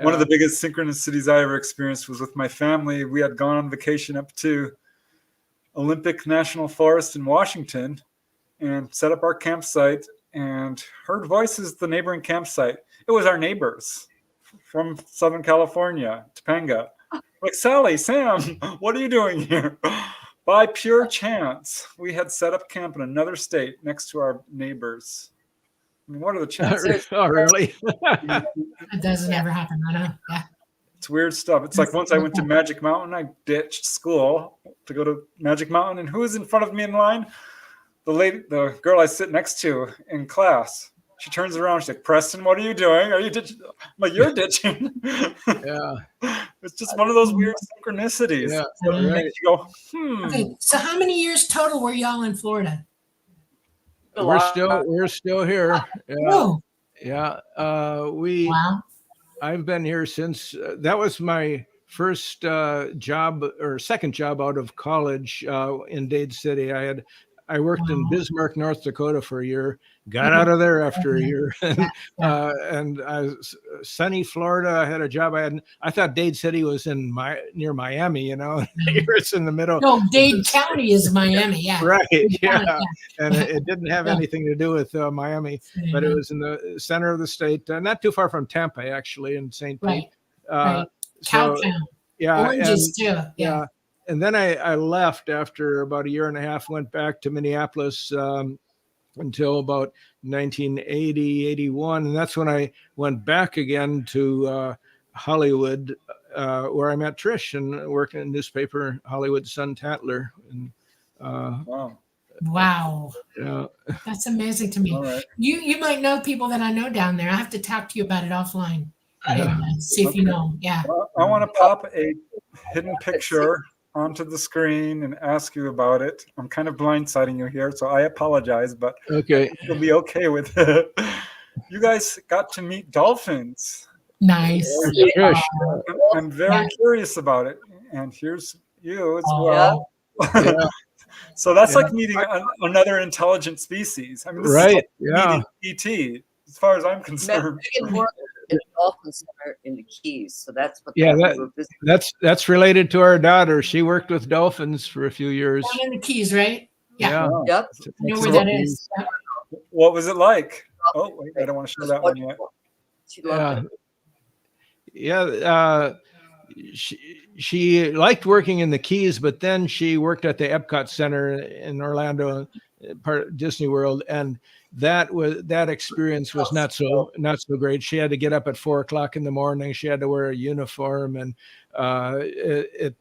S2: one of the biggest synchronicities I ever experienced was with my family. We had gone on vacation up to Olympic National Forest in Washington and set up our campsite and heard voices at the neighboring campsite. It was our neighbors from Southern California, Topanga. Like, Sally, Sam, what are you doing here? By pure chance, we had set up camp in another state next to our neighbors. I mean, what are the chances?
S3: Oh, really?
S1: It doesn't ever happen. I know. Yeah.
S2: It's weird stuff. It's like once I went to Magic Mountain, I ditched school to go to Magic Mountain. And who was in front of me in line? The girl I sit next to in class. She turns around. She's like, Preston, what are you doing? Are you ditching? I'm like, you're ditching.
S3: Yeah.
S2: It's just one of those weird synchronicities.
S3: Yeah.
S2: That makes you go,
S1: Okay. So how many years total were y'all in Florida?
S3: We're still here. Yeah.
S1: Whoa.
S3: Yeah.
S1: Wow.
S3: I've been here since that was my first job or second job out of college in Dade City. I worked in Bismarck, North Dakota for a year, got out of there after a year. And sunny Florida, I had a job. I thought Dade City was near Miami, Here it's in the middle.
S1: No, Dade County is Miami, yeah.
S3: Right,
S1: Dade
S3: yeah.
S1: County,
S3: And it didn't have anything to do with Miami, but it was in the center of the state, not too far from Tampa, actually, in St. Pete.
S1: Right. Cowtown.
S3: Yeah.
S1: Oranges, too. Yeah.
S3: And then I left after about a year and a half, went back to Minneapolis until about 1980, 81. And that's when I went back again to Hollywood, where I met Trish and worked in a newspaper, Hollywood Sun-Tatler. And,
S1: wow.
S3: Yeah.
S1: That's amazing to me.
S2: All right.
S1: You might know people that I know down there. I have to talk to you about it offline and see if you know. Yeah.
S2: Well, I want to pop a hidden picture onto the screen and ask you about it. I'm kind of blindsiding you here, so I apologize, but
S3: Okay.
S2: you'll be okay with it. You guys got to meet dolphins.
S1: Nice.
S3: Trish.
S2: I'm very curious about it, and here's you as well.
S3: Yeah.
S2: So that's
S3: Yeah.
S2: like meeting another intelligent species. I mean, this is
S3: Right.
S2: like
S3: Yeah.
S2: meeting ET, as far as I'm concerned.
S4: Megan worked at the Dolphin Center in the Keys, so that's what
S3: Yeah,
S4: we were visiting.
S3: that's related to our daughter. She worked with dolphins for a few years.
S1: Down in the Keys, right? Yeah.
S2: Wow.
S4: Yep.
S1: I know where that is. Yeah.
S2: What was it like? Oh, wait, I don't want to show that one yet.
S4: She loved
S3: Yeah.
S4: it.
S3: Yeah. She liked working in the Keys, but then she worked at the Epcot Center in Orlando, part of Disney World, and that experience was not so great. She had to get up at 4:00 in the morning. She had to wear a uniform, and it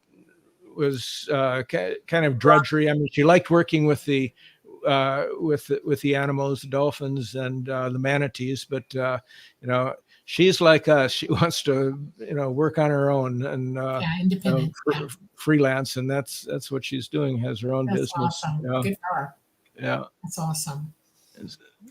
S3: was kind of drudgery. I mean, she liked working with the animals, the dolphins, and the manatees, but she's like us. She wants to, work on her own and
S1: independent.
S3: freelance, and that's what she's doing. Has her own
S1: That's
S3: business.
S1: awesome.
S3: Yeah.
S1: Good for her.
S3: Yeah.
S1: That's awesome.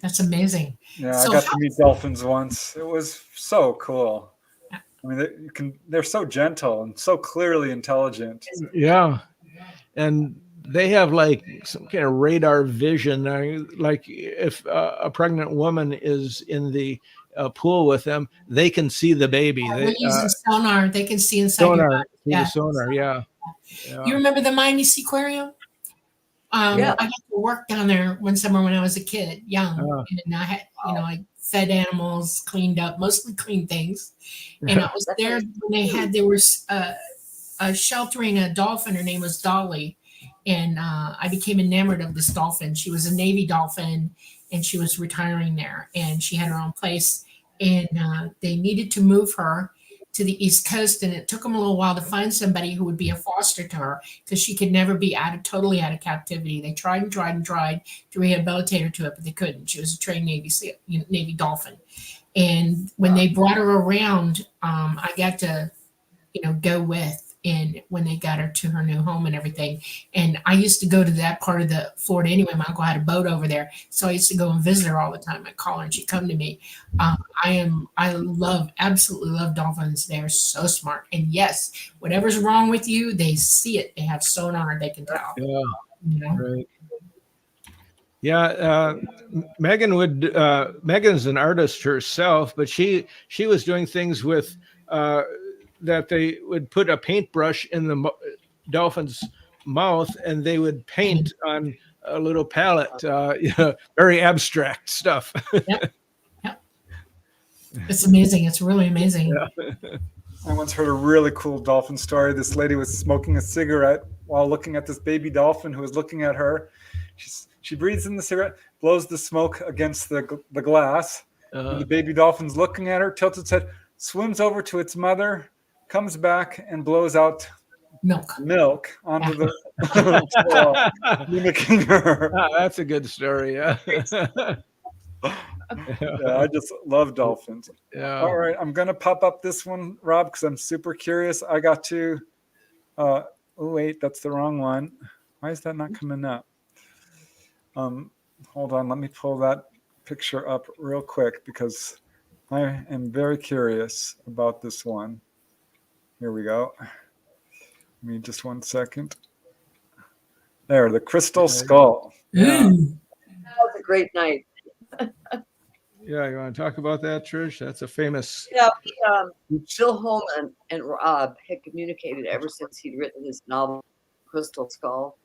S1: That's amazing.
S2: Yeah,
S1: So
S2: I got to meet dolphins once. It was so cool. I mean, they're so gentle and so clearly intelligent.
S3: Yeah, and they have like some kind of radar vision. Like if a pregnant woman is in the pool with them, they can see the baby.
S1: They're using sonar. They can see inside
S3: sonar.
S1: your body.
S3: The sonar. Yeah.
S1: You remember the Miami Seaquarium? I got to work down there one summer when I was a kid, young, and I had, I fed animals, cleaned up, mostly clean things, and I was there when they were sheltering a dolphin. Her name was Dolly, and I became enamored of this dolphin. She was a Navy dolphin, and she was retiring there, and she had her own place, and they needed to move her to the East Coast, and it took them a little while to find somebody who would be a foster to her because she could never be totally out of captivity. They tried and tried and tried to rehabilitate her to it, but they couldn't. She was a trained Navy dolphin, and when they brought her around, I got to, go with. And when they got her to her new home and everything, and I used to go to that part of the Florida anyway. My uncle had a boat over there, so I used to go and visit her all the time. I'd call her and she'd come to me. Absolutely love dolphins. They're so smart. And yes, whatever's wrong with you, they see it. They have sonar. They can tell.
S3: Yeah. Right. Yeah. Megan's an artist herself, but she was doing things with. That they would put a paintbrush in the dolphin's mouth and they would paint on a little palette, very abstract stuff.
S1: Yep. It's amazing. It's really amazing.
S3: Yeah.
S2: I once heard a really cool dolphin story. This lady was smoking a cigarette while looking at this baby dolphin who was looking at her. She breathes in the cigarette, blows the smoke against the glass. And the baby dolphin's looking at her, tilts its head, swims over to its mother, comes back and blows out milk onto the mimicking her.
S3: That's a good story. Yeah.
S2: I just love dolphins.
S3: Yeah.
S2: All right, I'm gonna pop up this one, Rob, because I'm super curious. I got to. Oh wait, that's the wrong one. Why is that not coming up? Hold on, let me pull that picture up real quick because I am very curious about this one. Here we go. Give me just 1 second. There, the crystal skull.
S3: Yeah.
S4: That was a great night.
S3: Yeah, you want to talk about that, Trish? That's a famous.
S4: Yeah, Bill Holman and Rob had communicated ever since he'd written his novel, Crystal Skull.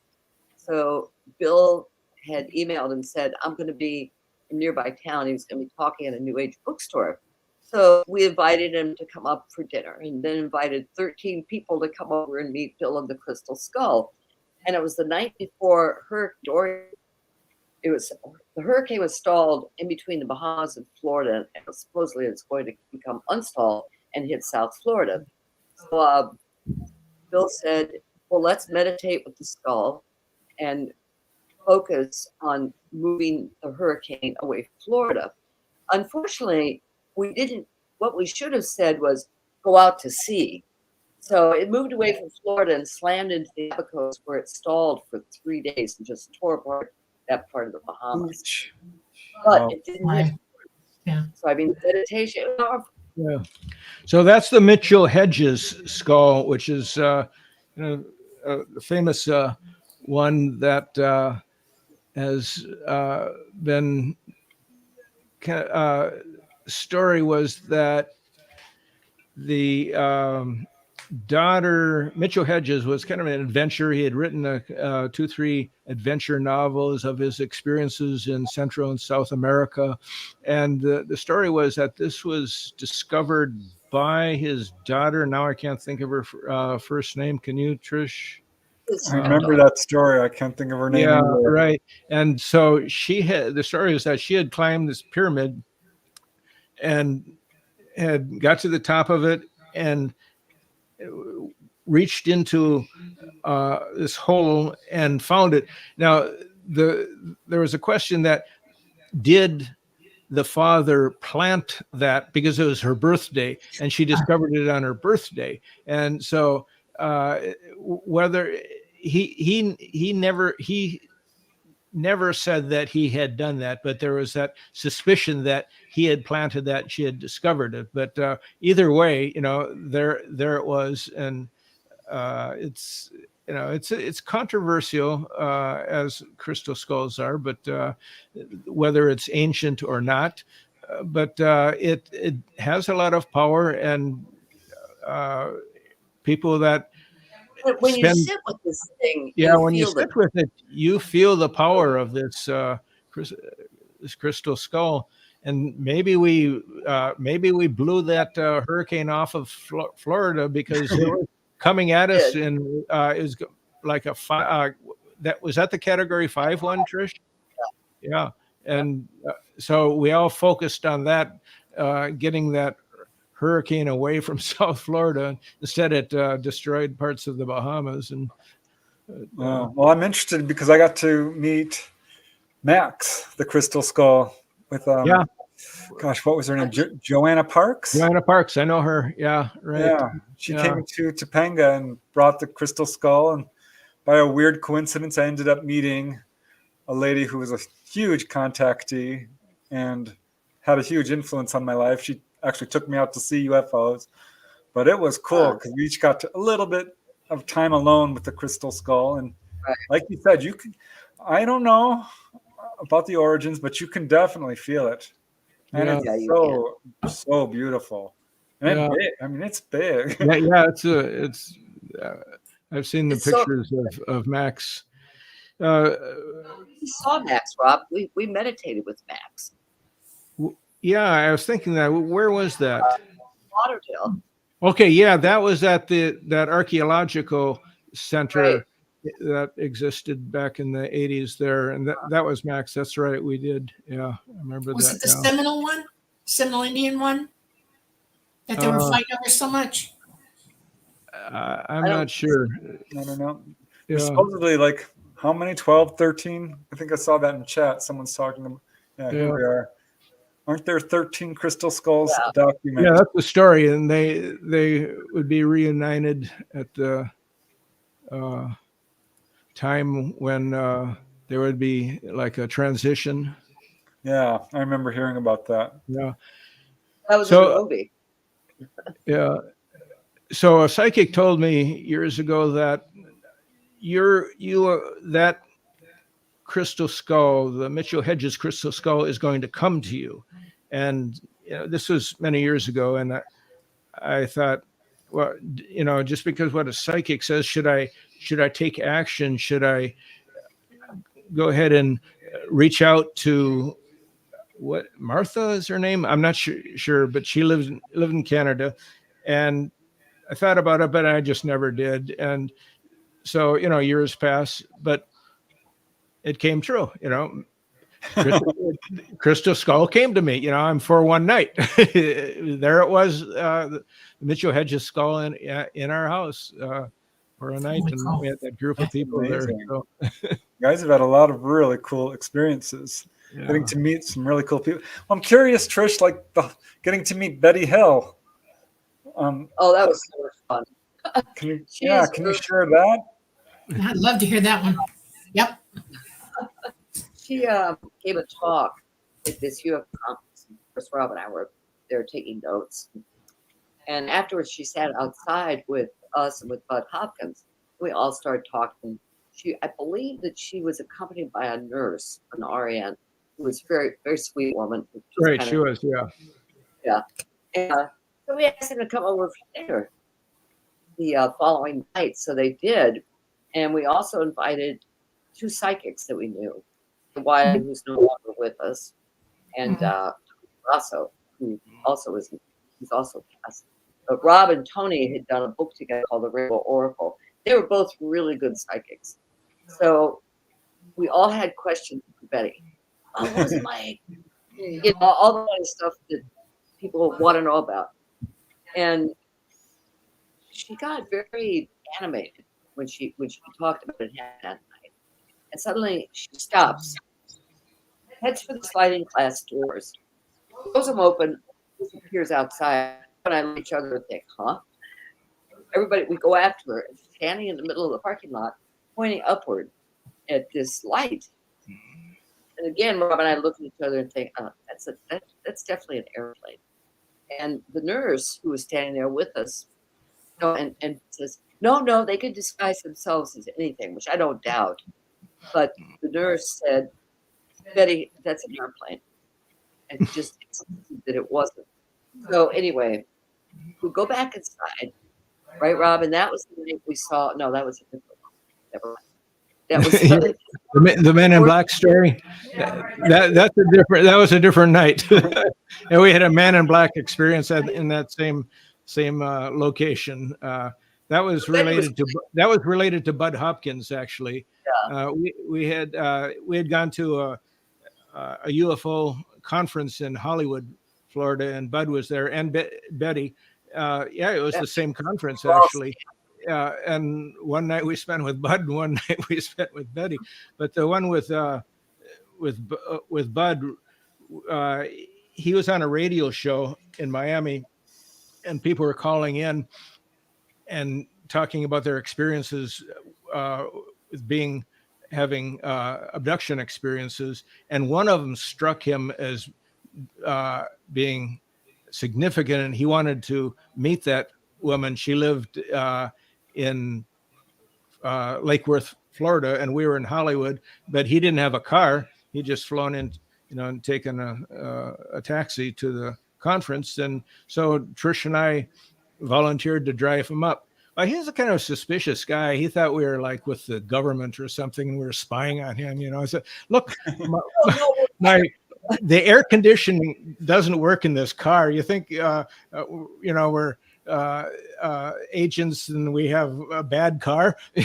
S4: So Bill had emailed and said, I'm going to be in nearby town. He was going to be talking at a New Age bookstore. So we invited him to come up for dinner and then invited 13 people to come over and meet Bill and the Crystal Skull. And it was the night before Hurricane Dorian. The hurricane was stalled in between the Bahamas and Florida, and supposedly it's going to become unstalled and hit South Florida. So Bill said, well, let's meditate with the skull and focus on moving the hurricane away from Florida. Unfortunately, what we should have said was go out to sea. So it moved away from Florida and slammed into the Abacos, where it stalled for 3 days and just tore apart that part of the Bahamas. But it didn't hit.
S1: Yeah.
S4: So I mean, meditation.
S3: Yeah. So that's the Mitchell Hedges skull, which is a famous one that has been. Story was that the daughter, Mitchell Hedges, was kind of an adventurer. He had written 2-3 adventure novels of his experiences in Central and South America. And the story was that this was discovered by his daughter. Now I can't think of her first name. Can you, Trish?
S2: I remember that story. I can't think of her name.
S3: Yeah,
S2: either.
S3: right. And so the story is that she had climbed this pyramid and had got to the top of it and reached into this hole and found it. Now, there was a question that did the father plant that because it was her birthday and she discovered it on her birthday. And so whether he never said that he had done that, but there was that suspicion that he had planted that, she had discovered it. But either way, there it was, and it's controversial as crystal skulls are, but whether it's ancient or not, but it has a lot of power, and people that
S4: when you sit with this thing,
S3: when you sit with it, you feel the power of this crystal skull. And maybe we blew that hurricane off of Florida because it was coming at us, and it was like a that was at the category 5 one, Trish. Yeah, and so we all focused on that, getting that hurricane away from South Florida. Instead, it destroyed parts of the Bahamas. And
S2: well, I'm interested because I got to meet Max, the crystal skull, with gosh, what was her name? Joanna Parks.
S3: Joanna Parks, I know her. Yeah, right.
S2: Yeah, she came to Topanga and brought the crystal skull, and by a weird coincidence, I ended up meeting a lady who was a huge contactee and had a huge influence on my life. She actually took me out to see UFOs, but it was cool because we each got a little bit of time alone with the crystal skull. And like you said, you can, I don't know about the origins, but you can definitely feel it. And it's so beautiful. And it's big. I mean, it's big.
S3: It's I've seen the pictures of Max.
S4: We saw Max, Rob. We meditated with Max.
S3: Yeah, I was thinking that. Where was that?
S4: Lauderdale.
S3: Okay, yeah, that was at that archaeological center that existed back in the 80s there, and that was Max. That's right, we did. Yeah, I remember that.
S1: Was it the Seminole one? Seminole Indian one? That they were fighting over so much?
S3: I'm not sure.
S2: I don't know. Yeah. Supposedly, like, how many? 12, 13? I think I saw that in chat. Someone's talking about. Yeah, here we are. Aren't there 13 crystal skulls documented?
S3: Yeah, that's the story, and they would be reunited at the time when there would be like a transition.
S2: Yeah, I remember hearing about that.
S3: Yeah,
S4: that was a movie.
S3: Yeah, so a psychic told me years ago that that crystal skull, the Mitchell Hedges crystal skull, is going to come to you. And this was many years ago, and I thought, well, just because what a psychic says, should I take action? Should I go ahead and reach out to what Martha is her name? I'm not sure, but she lived in Canada, and I thought about it, but I just never did. And so years pass, but it came true. Crystal skull came to me. I'm for one night. There it was, the Mitchell Hedges skull in our house for a night, and we had that group of people there. So.
S2: You guys have had a lot of really cool experiences. Yeah. Getting to meet some really cool people. Well, I'm curious, Trish, like getting to meet Betty Hill.
S4: That was so much fun.
S2: Can you,
S4: She
S2: yeah,
S4: is
S2: can you
S4: really-
S2: share that?
S1: I'd love to hear that one. Yep.
S4: She gave a talk at this UFO conference. Chris Rob and I were there taking notes. And afterwards, she sat outside with us and with Bud Hopkins. We all started talking. I believe that she was accompanied by a nurse, an RN, who was very, very sweet woman.
S3: Right, she was, yeah.
S4: Yeah. And so we asked them to come over for dinner the following night. So they did. And we also invited 2 psychics that we knew. Wiley, who's no longer with us, and Rosso, who also is, he's also passed. But Rob and Tony had done a book together called The Rainbow Oracle. They were both really good psychics. So we all had questions for Betty. Oh, what was it like? You know, all the kind of stuff that people want to know about. And she got very animated when she talked about it that night. And suddenly she stops, heads for the sliding glass doors, throws them open, disappears outside. And I look at each other and think, huh? Everybody, we go after her, and she's standing in the middle of the parking lot, pointing upward at this light. And again, Rob and I look at each other and think, oh, that's definitely an airplane. And the nurse who was standing there with us, you know, and says, no, they could disguise themselves as anything, which I don't doubt. But the nurse said, Betty, that's an airplane. And just insisted that it wasn't. So anyway, we go back inside, right, Rob? And that was the night we saw. No, that was a different one. Never mind. That was
S3: the Men in Black story. That was a different night. And we had a Man in Black experience in that same location. That was related to Bud Hopkins, actually.
S4: Yeah.
S3: We had gone to a UFO conference in Hollywood, Florida, and Bud was there, and Betty. It was the same conference, actually. And one night we spent with Bud, and one night we spent with Betty. But the one with Bud, he was on a radio show in Miami, and people were calling in and talking about their experiences with having abduction experiences, and one of them struck him as being significant, and he wanted to meet that woman. She lived in Lake Worth, Florida, and we were in Hollywood, but he didn't have a car. He just flown in, and taken a taxi to the conference. And so Trish and I volunteered to drive him up. He's a kind of suspicious guy. He thought we were like with the government or something, and we were spying on him. I said, look, the air conditioning doesn't work in this car. You think, we're agents and we have a bad car? And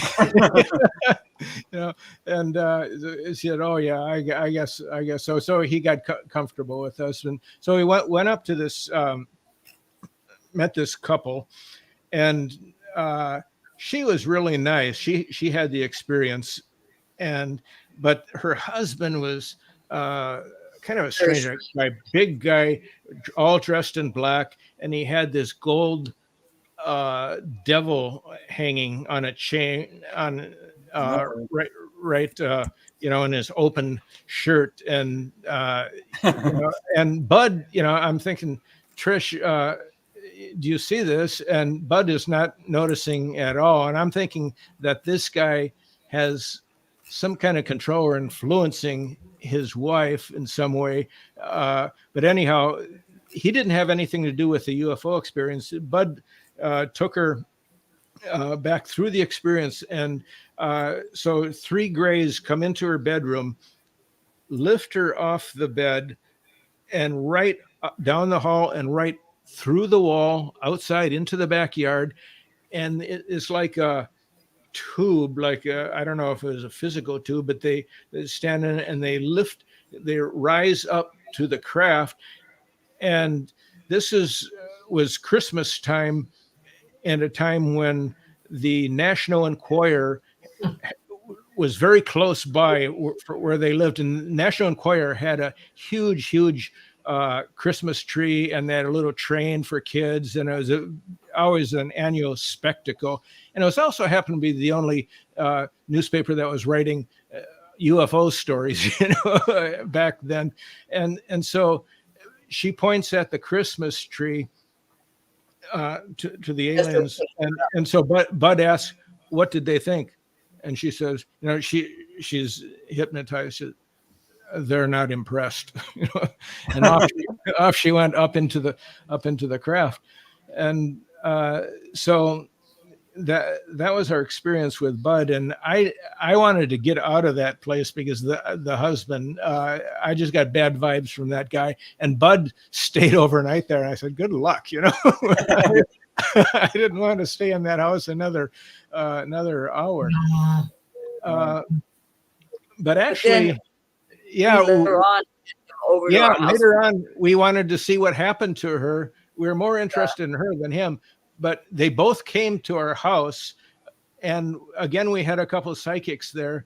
S3: he said, oh yeah, I guess so. So he got comfortable with us. And so we went up to this, met this couple, and she was really nice. She had the experience, but her husband was kind of a strange guy, big guy, all dressed in black, and he had this gold devil hanging on a chain right in his open shirt, and and Bud, I'm thinking, Trish, do you see this? And Bud is not noticing at all, and I'm thinking that this guy has some kind of control or influencing his wife in some way. But anyhow, he didn't have anything to do with the UFO experience. Bud took her back through the experience. And so 3 grays come into her bedroom, lift her off the bed, and right down the hall and right through the wall outside into the backyard. And it's like a tube, like I don't know if it was a physical tube, but they stand in it and they rise up to the craft. And this was Christmas time, and a time when the National Enquirer was very close by where they lived. And the National Enquirer had a huge Christmas tree, and they had a little train for kids. And it was always an annual spectacle. And it was also happened to be the only newspaper that was writing UFO stories, back then. And so she points at the Christmas tree to the aliens. And so Bud asks, what did they think? And she says, she's hypnotized. They're not impressed, and off she went up into the craft. And so that was our experience with Bud. And I wanted to get out of that place because the husband, I just got bad vibes from that guy. And Bud stayed overnight there. And I said, good luck, I didn't want to stay in that house another hour. But actually,
S4: later
S3: on, we wanted to see what happened to her. We were more interested in her than him. But they both came to our house, and again, we had a couple of psychics there,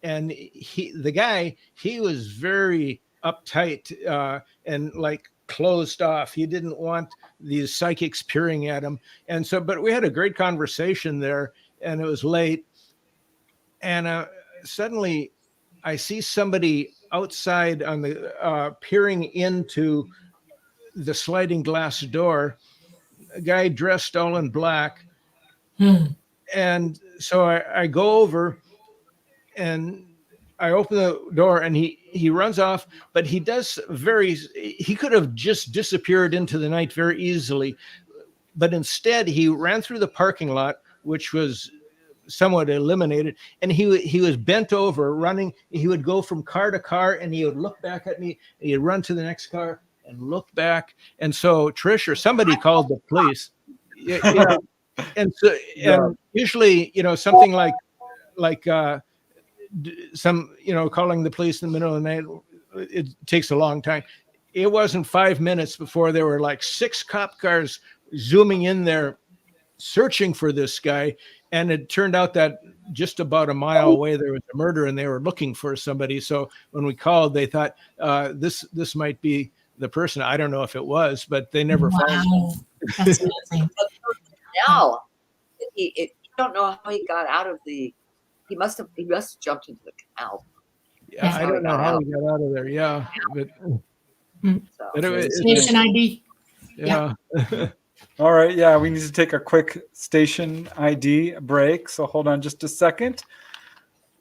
S3: and the guy was very uptight and like closed off. He didn't want these psychics peering at him, and so. But we had a great conversation there, and it was late, and suddenly, I see somebody outside on the peering into the sliding glass door. A guy dressed all in black. And so I go over and I open the door, and he runs off, but he could have just disappeared into the night very easily. But instead he ran through the parking lot, which was somewhat eliminated, and he was bent over running. He would go from car to car, and he would look back at me, and he'd run to the next car and look back. And so Trish or somebody called the police. And so and usually, something like some, calling the police in the middle of the night, it takes a long time. It wasn't 5 minutes before there were like 6 cop cars zooming in there searching for this guy. And it turned out that just about a mile away, there was a murder, and they were looking for somebody. So when we called, they thought this might be the person. I don't know if it was, but they never found him.
S1: That's amazing.
S4: Now, you don't know how he got out of the. He must have jumped into the canal.
S3: Yeah, I don't know how he got out of there. Yeah, but it was
S1: Station ID.
S3: Yeah.
S2: All right. Yeah, we need to take a quick station ID break. So hold on just a second.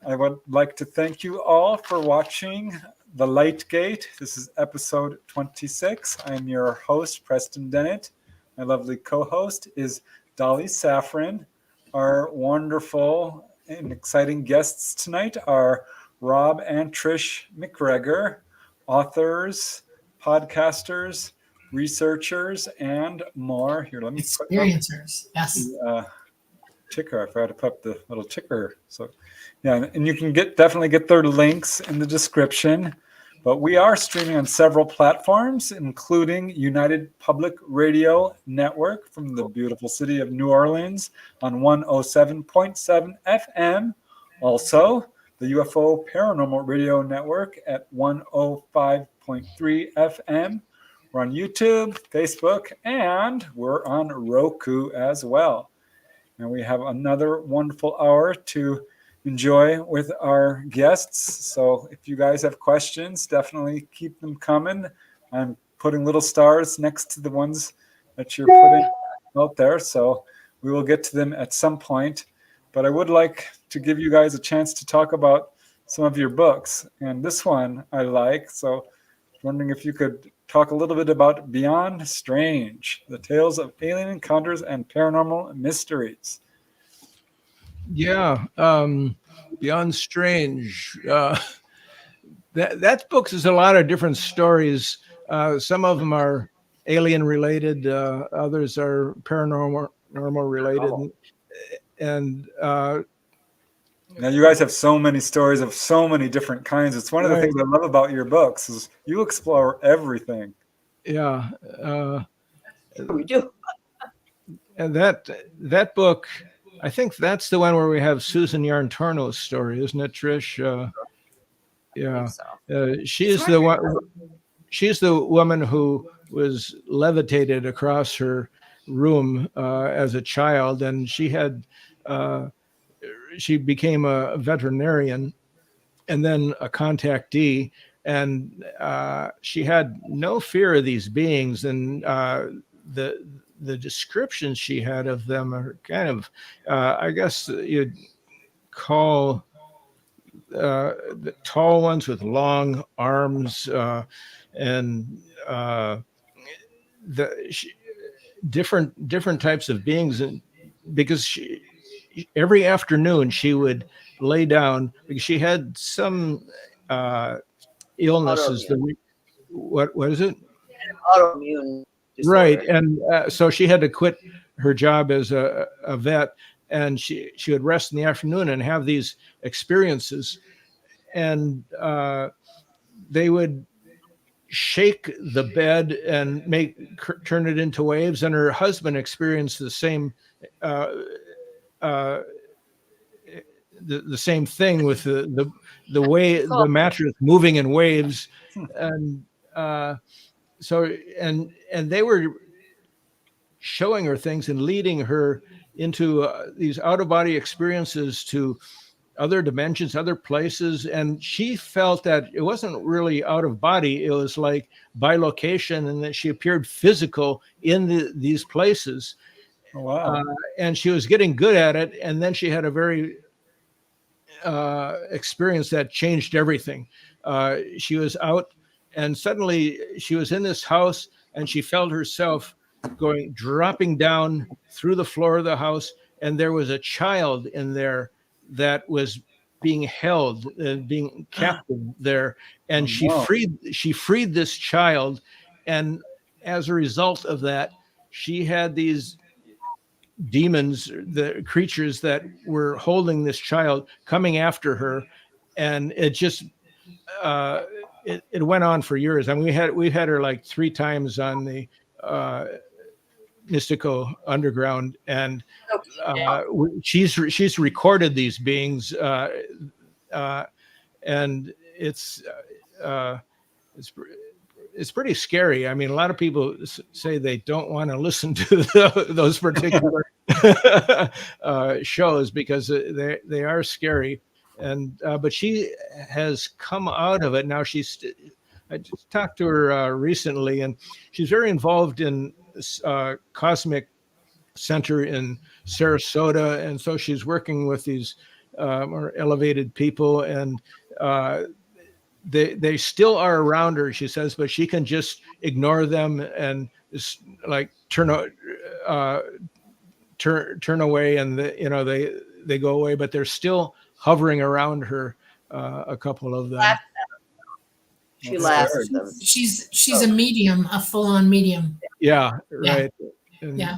S2: I would like to thank you all for watching The Light Gate. This is episode 26. I'm your host, Preston Dennett. My lovely co-host is Dolly Safran. Our wonderful and exciting guests tonight are Rob and Trish MacGregor, authors, podcasters, researchers, and more. Here, let me
S1: experiencers. Yes.
S2: Ticker. I forgot to put up the little ticker. So, yeah, and you can definitely get their links in the description. But we are streaming on several platforms, including United Public Radio Network from the beautiful city of New Orleans on 107.7 FM. Also, the UFO Paranormal Radio Network at 105.3 FM. We're on YouTube, Facebook, and we're on Roku as well. And we have another wonderful hour to enjoy with our guests. So if you guys have questions, definitely keep them coming. I'm putting little stars next to the ones that you're putting out there. So we will get to them at some point. But I would like to give you guys a chance to talk about some of your books. And this one I like. So wondering if you could talk a little bit about Beyond Strange, the tales of alien encounters and paranormal mysteries.
S3: Yeah, Beyond Strange. That book is a lot of different stories. Some of them are alien related, others are paranormal related, and
S2: now you guys have so many stories of so many different kinds. It's one of the things I love about your books is you explore everything.
S3: Yeah,
S4: we do.
S3: And that book, I think that's the one where we have Susan Yarntorno's story, isn't it, Trish? Yeah, she's the one. She's the woman who was levitated across her room as a child, and she became a veterinarian and then a contactee, and she had no fear of these beings, and the descriptions she had of them are kind of, I guess you'd call the tall ones with long arms, and different types of beings, and because every afternoon she would lay down because she had some illnesses. What is it?
S4: Autoimmune disorder.
S3: Right, and so she had to quit her job as a vet, and she would rest in the afternoon and have these experiences, and they would shake the bed and turn it into waves. And her husband experienced the same the same thing with the way the mattress moving in waves, and so they were showing her things and leading her into these out-of-body experiences to other dimensions, other places, and she felt that it wasn't really out of body, it was like bilocation, and that she appeared physical in these places.
S2: Oh, wow.
S3: And she was getting good at it, and then she had a very experience that changed everything. She was out, and suddenly she was in this house, and she felt herself dropping down through the floor of the house, and there was a child in there that was being held, being captive there, and she freed this child, and as a result of that, she had these demons, the creatures that were holding this child, coming after her, and it just it went on for years. I mean, we had her like 3 times on the Mystico Underground, and she's recorded these beings, and it's pretty scary. I mean, a lot of people say they don't want to listen to those particular shows because they are scary, and but she has come out of it now. I just talked to her recently, and she's very involved in Cosmic Center in Sarasota, and so she's working with these more elevated people, and they still are around her, she says, but she can just ignore them and just like turn away, and they go away, but they're still hovering around her, a couple of them.
S4: She laughs.
S1: She's a medium, a full-on medium.
S3: Yeah, right. And
S1: yeah.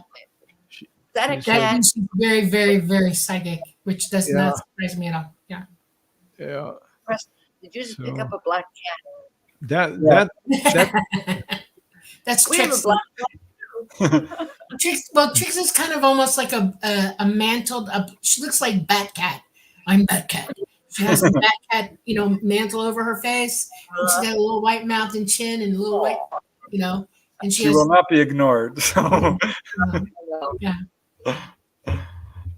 S4: Is that a
S1: That
S4: cat?
S1: means she's very, very, very psychic, which does not surprise me at all. Yeah.
S3: Yeah.
S4: Did you just pick up a black cat?
S1: That's
S4: We have a
S1: Trix.
S4: black
S1: Trix. Well, Trix is kind of almost like a mantled. She looks like Batcat. I'm Batcat. She has a Batcat, mantle over her face. And she's got a little white mouth and chin and a little white, and
S2: she will not be ignored. So.
S1: Yeah.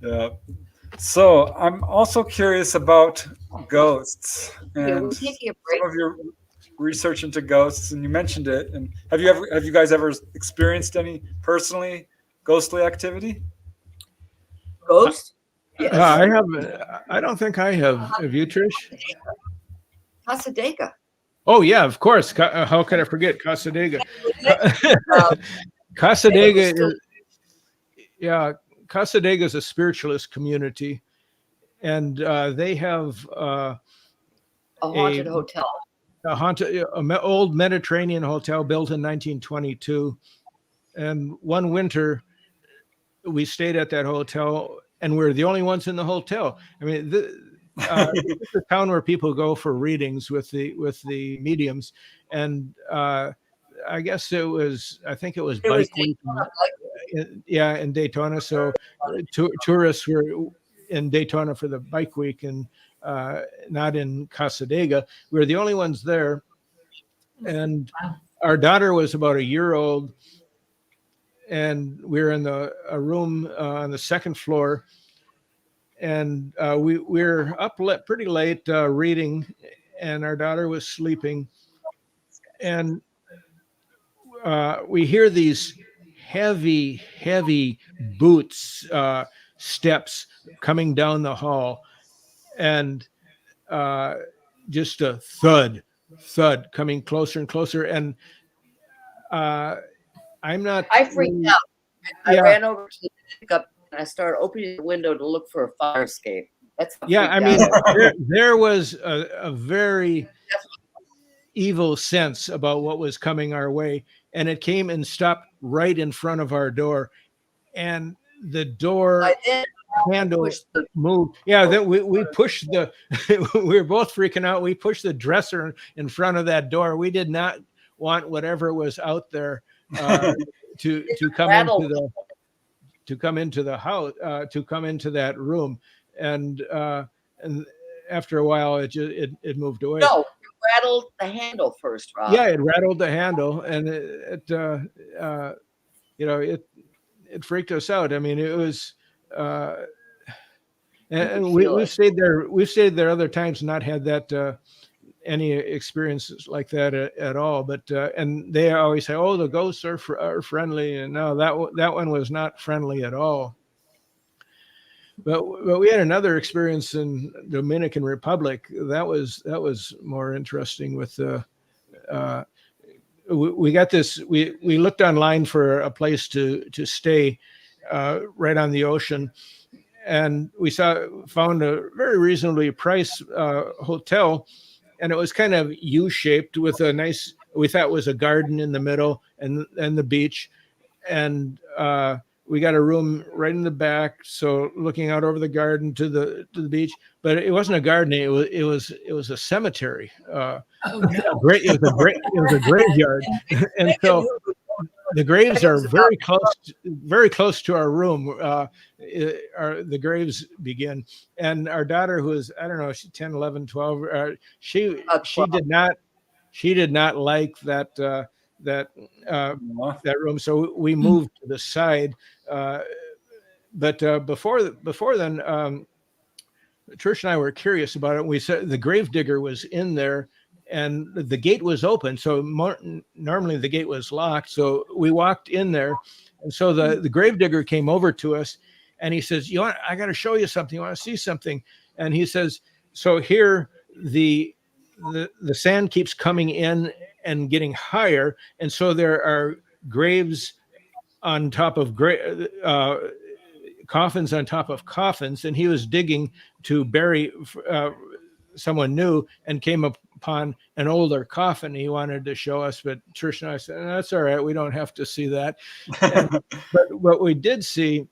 S2: Yeah. So I'm also curious about ghosts and some of your research into ghosts, and you mentioned it. And have you guys ever experienced any personally ghostly activity?
S4: Ghost? Yes.
S3: I have. I don't think I have. Have you, Trish?
S4: Casadega.
S3: Oh yeah, of course. How could I forget Casadega? Casadega. Casadega is a spiritualist community, and they have
S4: a haunted hotel.
S3: An old Mediterranean hotel built in 1922. And one winter, we stayed at that hotel, and we're the only ones in the hotel. I mean, it's a town where people go for readings with the mediums, and I guess I think it was Bike Week. In Daytona. So tourists were in Daytona for the Bike Week, and not in Casadega. We were the only ones there, and our daughter was about a year old, and we were in a room on the second floor, and we're up pretty late reading, and our daughter was sleeping, and we hear these heavy boots, steps coming down the hall, and just a thud coming closer and closer. And I'm not.
S4: I freaked out. I
S3: Yeah.
S4: ran over to the pickup and I started opening the window to look for a fire escape. That's how
S3: Yeah, I
S4: freaked
S3: mean,
S4: out I was.
S3: there was a very evil sense about what was coming our way, and it came and stopped right in front of our door, and the door
S4: By then,
S3: handle
S4: pushed the-
S3: moved. Yeah, then we pushed the. We were both freaking out. We pushed the dresser in front of that door. We did not want whatever was out there to come
S4: rattled.
S3: into the house, to come into that room, and after a while it moved away.
S4: No, it rattled the handle first, Rob.
S3: Yeah, it rattled the handle, and it freaked us out. I mean, it was, and we've stayed there. We've stayed there other times, not had that any experiences like that at all. But and they always say, "Oh, the ghosts are friendly," and no, that one was not friendly at all. But we had another experience in Dominican Republic. That was more interesting. With we got this. We looked online for a place to stay right on the ocean, and we found a very reasonably priced hotel, and it was kind of U-shaped with a nice. We thought it was a garden in the middle and the beach, and we got a room right in the back, so looking out over the garden to the beach. But it wasn't a garden; it was a cemetery. It was a graveyard, and so the graves are very close to our room. The graves begin, and our daughter, who is, I don't know, she's 10, 11, 12. She did not like that room, so we moved to the side. But before then, Trish and I were curious about it. We said the gravedigger was in there, and the gate was open. So normally the gate was locked. So we walked in there, and so the gravedigger came over to us, and he says, I got to show you something. You want to see something? And he says, so here the sand keeps coming in and getting higher, and so there are graves on top of coffins on top of coffins, and he was digging to bury someone new and came upon an older coffin he wanted to show us. But Trish and I said, that's all right, we don't have to see that. But what we did see,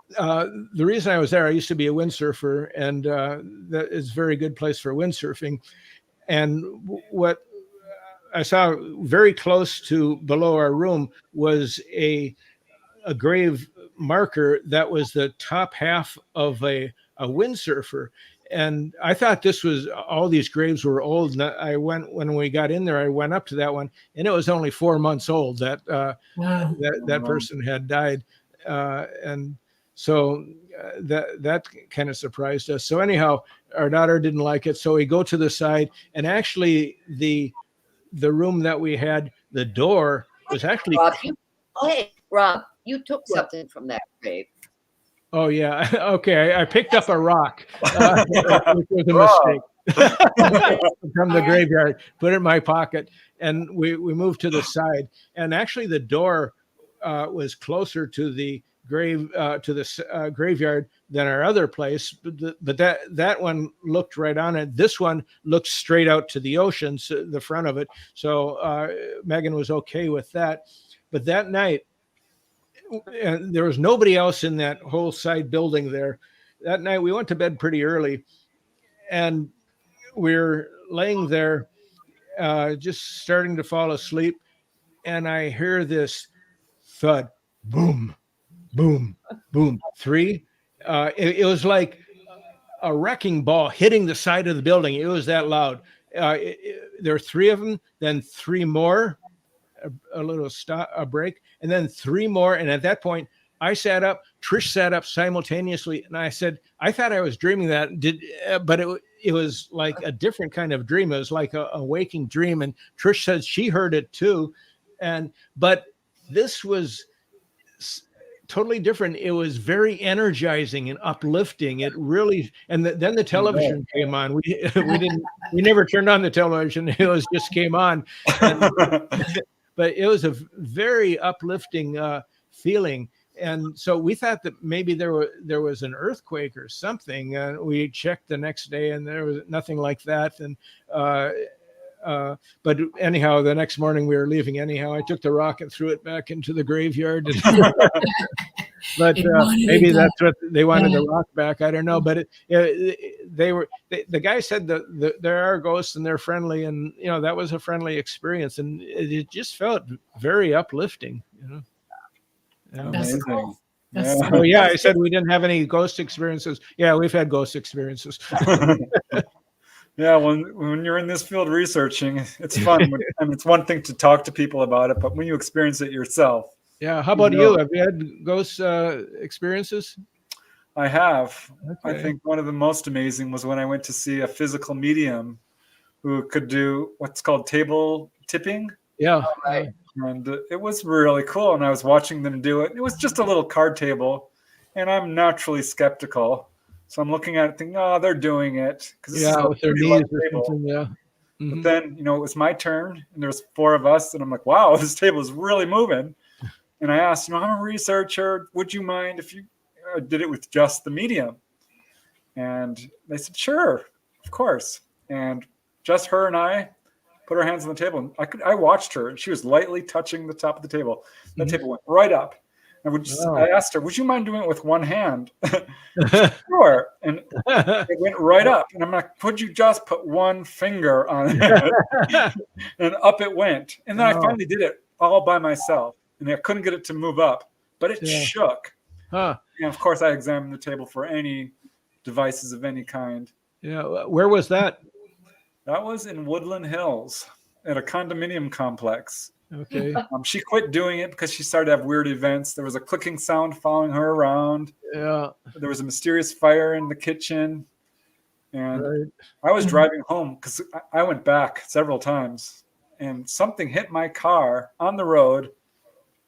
S3: the reason I was there, I used to be a windsurfer, and that is a very good place for windsurfing. And what I saw very close to below our room was a grave marker that was the top half of a windsurfer. And I thought all these graves were old. And when we got in there, I went up to that one, and it was only 4 months old that that person had died. And so that kind of surprised us. So anyhow, our daughter didn't like it. So we go to the side, and actually the room that we had, the door was actually.
S4: Rob, you took something from that grave.
S3: Oh yeah, okay. I picked up a rock, which was a mistake from the graveyard. Put it in my pocket, and we moved to the side. And actually, the door was closer to the graveyard than our other place. But that one looked right on it. This one looked straight out to the ocean, so the front of it. So Megan was okay with that. But that night, and there was nobody else in that whole side building there. That night we went to bed pretty early, and we're laying there just starting to fall asleep, and I hear this thud, boom, boom, boom, 3. It was like a wrecking ball hitting the side of the building. It was that loud. There were 3 of them, then 3 more, a little break, and then 3 more. And at that point, I sat up, Trish sat up simultaneously, and I said, I thought I was dreaming that, but it was like a different kind of dream. It was like a waking dream, and Trish said she heard it too, but this was totally different. It was very energizing and uplifting. It really, and then the television came on. We never turned on the television. It was just came on, but it was a very uplifting feeling. And so we thought that maybe there was an earthquake or something. We checked the next day, and there was nothing like that. And but anyhow, the next morning we were leaving. Anyhow, I took the rock and threw it back into the graveyard. But maybe that's what they wanted, the rock back. I don't know. But the guy said that there are ghosts and they're friendly, and that was a friendly experience, and it just felt very uplifting.
S1: That's cool.
S3: Oh yeah, I said we didn't have any ghost experiences. Yeah, we've had ghost experiences.
S2: Yeah, when you're in this field researching, it's fun. And it's one thing to talk to people about it, but when you experience it yourself.
S3: Yeah. How about you? Have you had ghost experiences?
S2: I have.
S3: Okay.
S2: I think one of the most amazing was when I went to see a physical medium who could do what's called table tipping.
S3: Yeah.
S4: Right.
S2: And it was really cool. And I was watching them do it. It was just a little card table. And I'm naturally skeptical. So I'm looking at it thinking, oh, they're doing it.
S3: With their knees or something, yeah.
S2: But then, it was my turn. And there's 4 of us. And I'm like, wow, this table is really moving. And I asked, I'm a researcher. Would you mind if you did it with just the medium? And they said, sure, of course. And just her and I put our hands on the table. And I watched her, and she was lightly touching the top of the table. The table went right up. And I asked her, would you mind doing it with one hand? Sure. And it went right up. And I'm like, could you just put one finger on it? And up it went. And then I finally did it all by myself. And I couldn't get it to move up, but it shook. And of course, I examined the table for any devices of any kind.
S3: Yeah. Where was that?
S2: That was in Woodland Hills at a condominium complex.
S3: Okay.
S2: She quit doing it because she started to have weird events. There was a clicking sound following her around.
S3: Yeah.
S2: There was a mysterious fire in the kitchen. And
S3: Right.
S2: I was driving home because I went back several times, and something hit my car on the road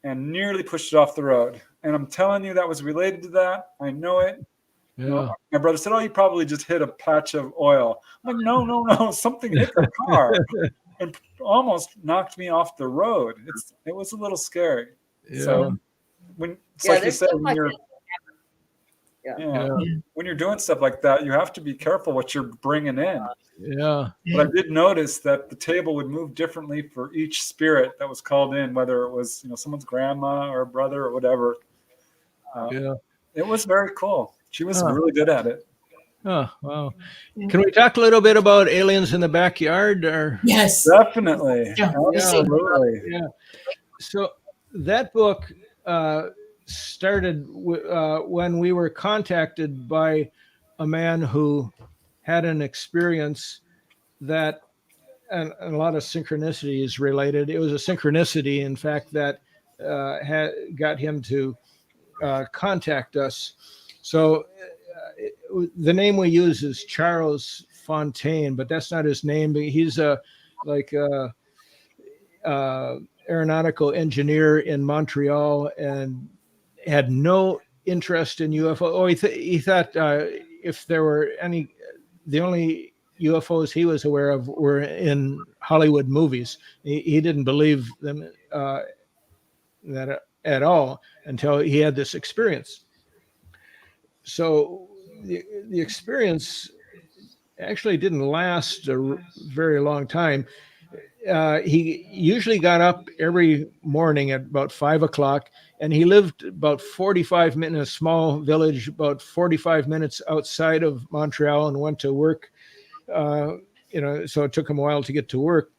S2: and nearly pushed it off the road. And I'm telling you, that was related to that. I know it.
S3: Yeah.
S2: My brother said, oh, you probably just hit a patch of oil. I'm like, no. Something hit the car and almost knocked me off the road. It was a little scary.
S3: Yeah.
S2: So like you said, when you're doing stuff like that, you have to be careful what you're bringing in.
S3: Yeah.
S2: But I did notice that the table would move differently for each spirit that was called in, whether it was someone's grandma or brother or whatever. It was very cool. She was really good at it.
S3: Oh, wow. Can we talk a little bit about aliens in the backyard? Or
S1: Yes.
S2: Definitely.
S1: Yeah.
S2: Absolutely.
S3: Yeah. So that book started when we were contacted by a man who had an experience that, and a lot of synchronicity is related. It was a synchronicity, in fact, that got him to contact us. So the name we use is Charles Fontaine, but that's not his name. He's a aeronautical engineer in Montreal and had no interest in UFO. Oh, he thought if there were any, the only UFOs he was aware of were in Hollywood movies. He didn't believe them that at all until he had this experience. So the experience actually didn't last a very long time. He usually got up every morning at about 5 o'clock, and he lived about 45 minutes in a small village, about 45 minutes outside of Montreal, and went to work. So it took him a while to get to work.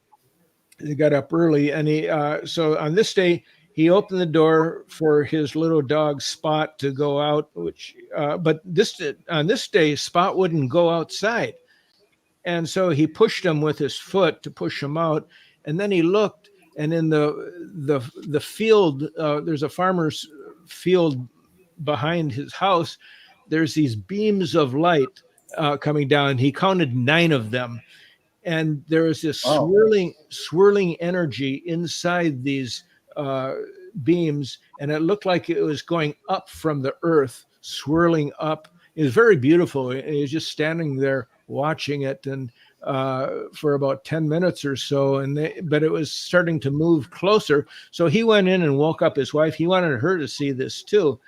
S3: He got up early, and so on this day, he opened the door for his little dog Spot to go out, but on this day, Spot wouldn't go outside. And so he pushed him with his foot to push him out. And then he looked, and in the field, there's a farmer's field behind his house. There's these beams of light coming down. He counted 9 of them, and there was this swirling energy inside these beams, and it looked like it was going up from the earth, swirling up. It was very beautiful. He was just standing there watching it, and for about 10 minutes or so, but it was starting to move closer. So he went in and woke up his wife. He wanted her to see this too,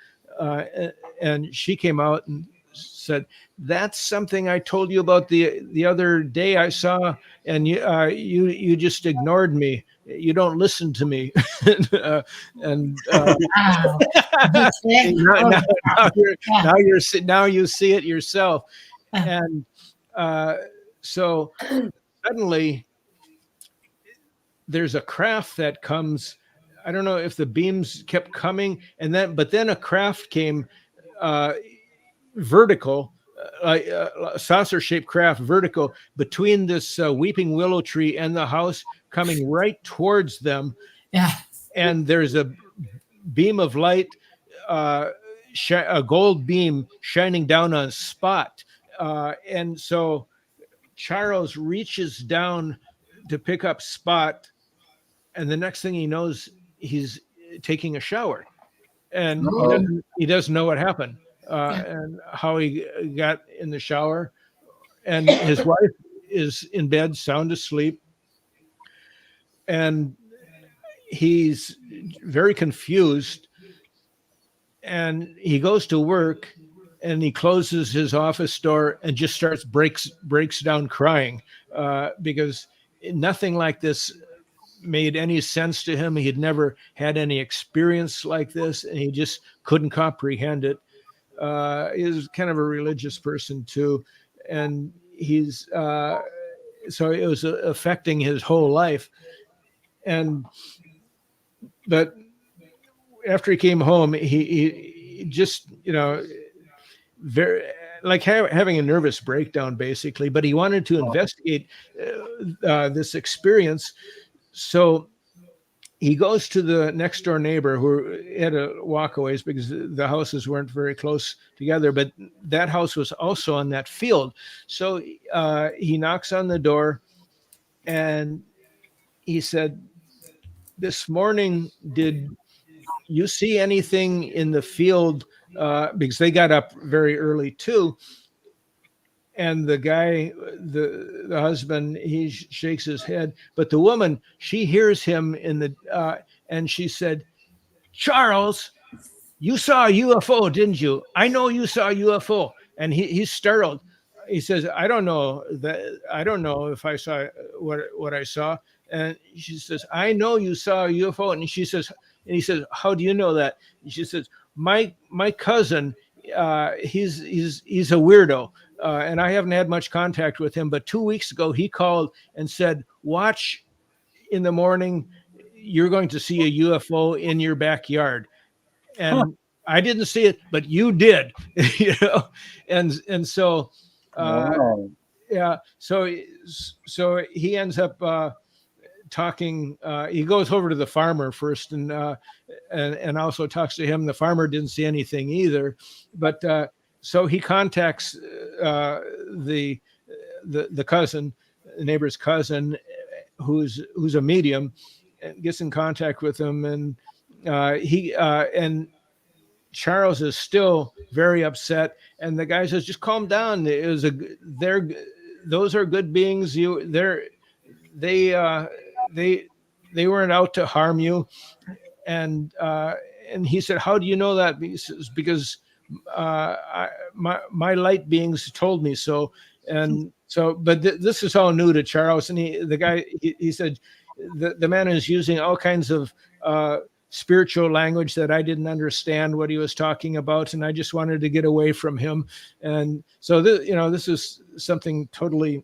S3: and she came out and said, "That's something I told you about the other day I saw, and you just ignored me. You don't listen to me."
S1: Wow.
S3: now you see it yourself, and so suddenly there's a craft that comes. I don't know if the beams kept coming, but then a craft came vertical, a saucer-shaped craft, vertical between this weeping willow tree and the house, coming right towards them.
S1: Yeah.
S3: And there's a beam of light, a gold beam shining down on Spot. And so Charles reaches down to pick up Spot, and the next thing he knows, he's taking a shower, and he doesn't know what happened. And how he got in the shower, and his wife is in bed, sound asleep, and he's very confused, and he goes to work, and he closes his office door and just breaks down crying, because nothing like this made any sense to him. He had never had any experience like this, and he just couldn't comprehend it. Is kind of a religious person too, and he's so it was affecting his whole life. But after he came home, he just, very like having a nervous breakdown basically. But he wanted to investigate this experience, so he goes to the next door neighbor who had a walkaways because the houses weren't very close together, but that house was also on that field. So he knocks on the door, and he said, "This morning, did you see anything in the field?" Because they got up very early too. And the guy, the husband, he shakes his head. But the woman, she hears him and she said, "Charles, you saw a UFO, didn't you? I know you saw a UFO." And he's startled. He says, "I don't know if I saw what I saw." And she says, "I know you saw a UFO." And he says, "How do you know that?" And she says, my cousin, he's a weirdo. And I haven't had much contact with him, but 2 weeks ago he called and said, "Watch in the morning, you're going to see a UFO in your backyard." And I didn't see it, but you did, and so, yeah. So he ends up talking. He goes over to the farmer first, and also talks to him. The farmer didn't see anything either, but so he contacts the cousin, the neighbor's cousin, who's a medium, and gets in contact with him, and and Charles is still very upset, and the guy says, "Just calm down. Those are good beings. They weren't out to harm you." And he said, "How do you know that?" He says, "Because my light beings told me so." And so, but this is all new to Charles. And the guy said, the man is using all kinds of spiritual language that I didn't understand what he was talking about, and I just wanted to get away from him. And so this is something totally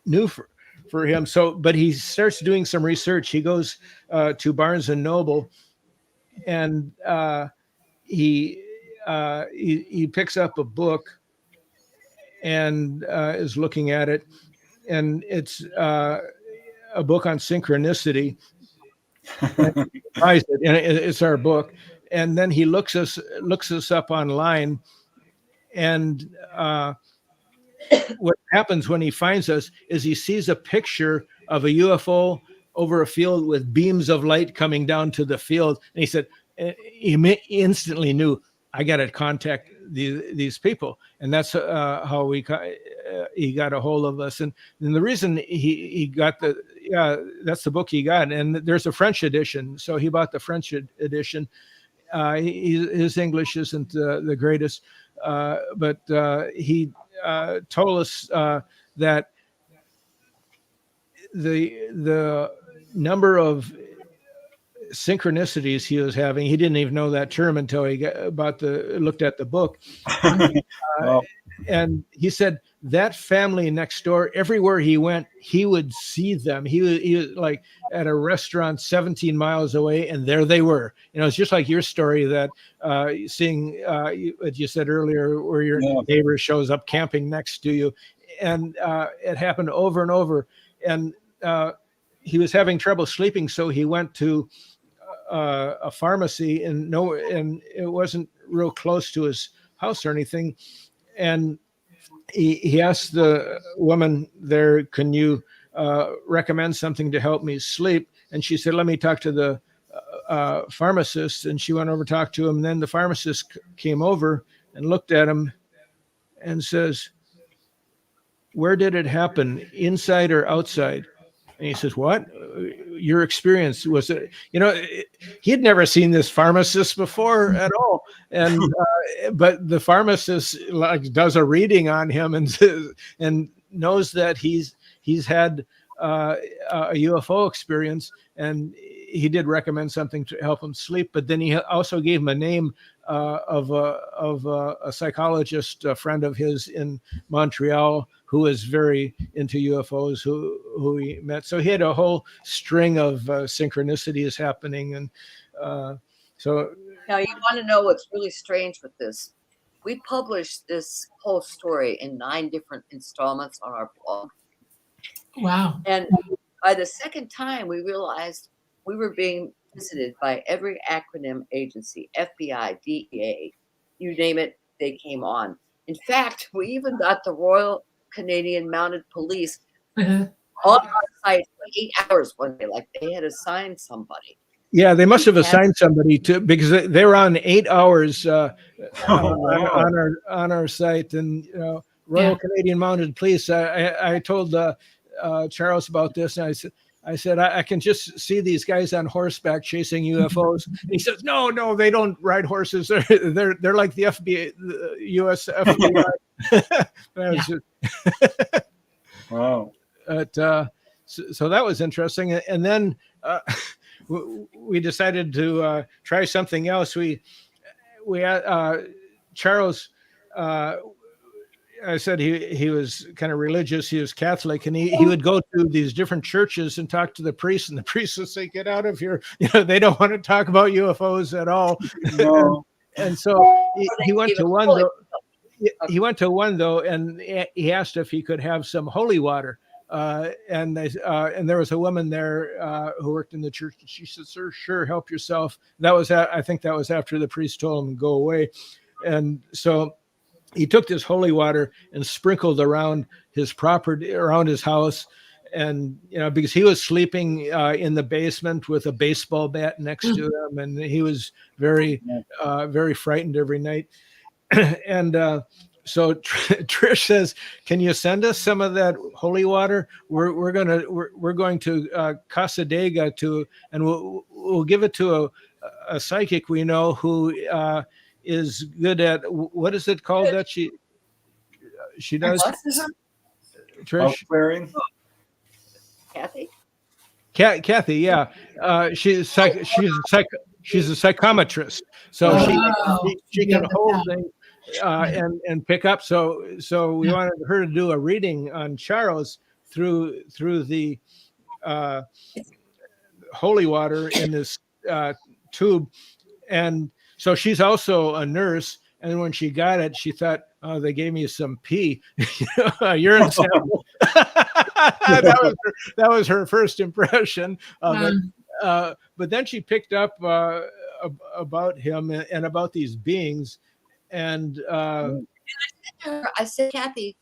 S3: new for him. So, but he starts doing some research. He goes to Barnes and Noble, and he picks up a book and is looking at it, and it's a book on synchronicity. And he buys it, and it's our book. And then he looks us up online, and what happens when he finds us is he sees a picture of a UFO over a field with beams of light coming down to the field, and he said he instantly knew, I got to contact these people, and that's how he got a hold of us. And the reason he got that's the book he got, and there's a French edition, so he bought the French edition. His English isn't the greatest, but he told us that the number of synchronicities he was having, he didn't even know that term until he looked at the book.
S2: Wow.
S3: And he said that family next door, everywhere he went, he would see them. He was like at a restaurant 17 miles away, and there they were. It's just like your story that seeing what you said earlier, where your neighbor shows up camping next to you, and it happened over and over. And he was having trouble sleeping, so he went to a pharmacy, and it wasn't real close to his house or anything. And he asked the woman there, can you recommend something to help me sleep? And she said, let me talk to the pharmacist. And she went over to talk to him. And then the pharmacist came over and looked at him and says, where did it happen, inside or outside? And he says, what? Your experience was it? He had never seen this pharmacist before at all. And but the pharmacist does a reading on him and knows that he's had a UFO experience, and he did recommend something to help him sleep. But then he also gave him a name of a psychologist, a friend of his in Montreal, who is very into UFOs, who he met. So he had a whole string of synchronicities happening. And so
S4: now you want to know what's really strange with this. We published this whole story in 9 different installments on our blog.
S1: Wow.
S4: And by the second time, we realized we were being visited by every acronym agency, FBI, DEA, you name it, they came on. In fact, we even got the Royal Canadian Mounted Police on our site for 8 hours one day, like they had assigned somebody.
S3: Yeah, they must have assigned somebody to, because they were on 8 hours on our site. And Royal Canadian Mounted Police. I told Charles about this, and I said I can just see these guys on horseback chasing UFOs. And he says, no, they don't ride horses. They're like the FBI, the U.S. FBI.
S2: Wow.
S3: But, so that was interesting. And then we decided to try something else. We Charles, I said he was kind of religious. He was Catholic, and he would go to these different churches and talk to the priests, and the priests would say, "Get out of here! They don't want to talk about UFOs at all."
S2: No.
S3: And so he went to one. He went to one though, and he asked if he could have some holy water. And there was a woman there who worked in the church. And she said, "Sir, sure, help yourself." I think that was after the priest told him to go away, and so he took this holy water and sprinkled around his property, around his house. And, because he was sleeping in the basement with a baseball bat next to him. And he was very, very frightened every night. And so Trish says, "Can you send us some of that holy water? We're going to Casadega and we'll give it to a psychic we know who is good at," what is it called that she does? Trish?
S2: Clearing.
S4: Kathy,
S3: yeah. She's a psychometrist, so she can hold things and pick up. So we wanted her to do a reading on Charles through the holy water in this tube. And so she's also a nurse, and when she got it, she thought, "Oh, they gave me some pee, urine sample." That was her first impression of it. but then she picked up about him and about these beings, and
S4: I said, Kathy,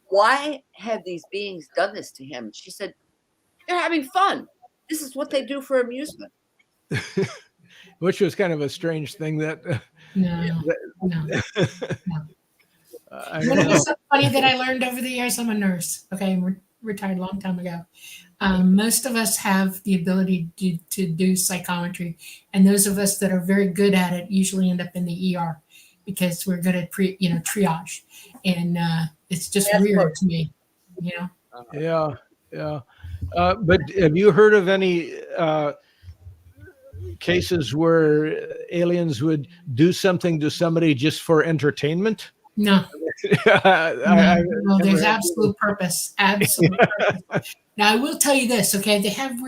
S4: why have these beings done this to him? She said, they're having fun. This is what they do for amusement.
S3: which was kind of a strange thing that.
S1: No.
S3: I
S1: You
S3: don't
S1: know
S3: know.
S1: what's so funny that I learned over the years? I'm a nurse. Okay, I'm retired a long time ago. Most of us have the ability to do psychometry, and those of us that are very good at it usually end up in the ER because we're good at triage, and it's just
S4: That's
S1: weird
S4: what-
S1: to me. You know,
S3: Yeah. But have you heard of any cases where aliens would do something to somebody just for entertainment?
S1: no, no, there's absolute purpose. Absolute purpose. Now I will tell you this, okay? They have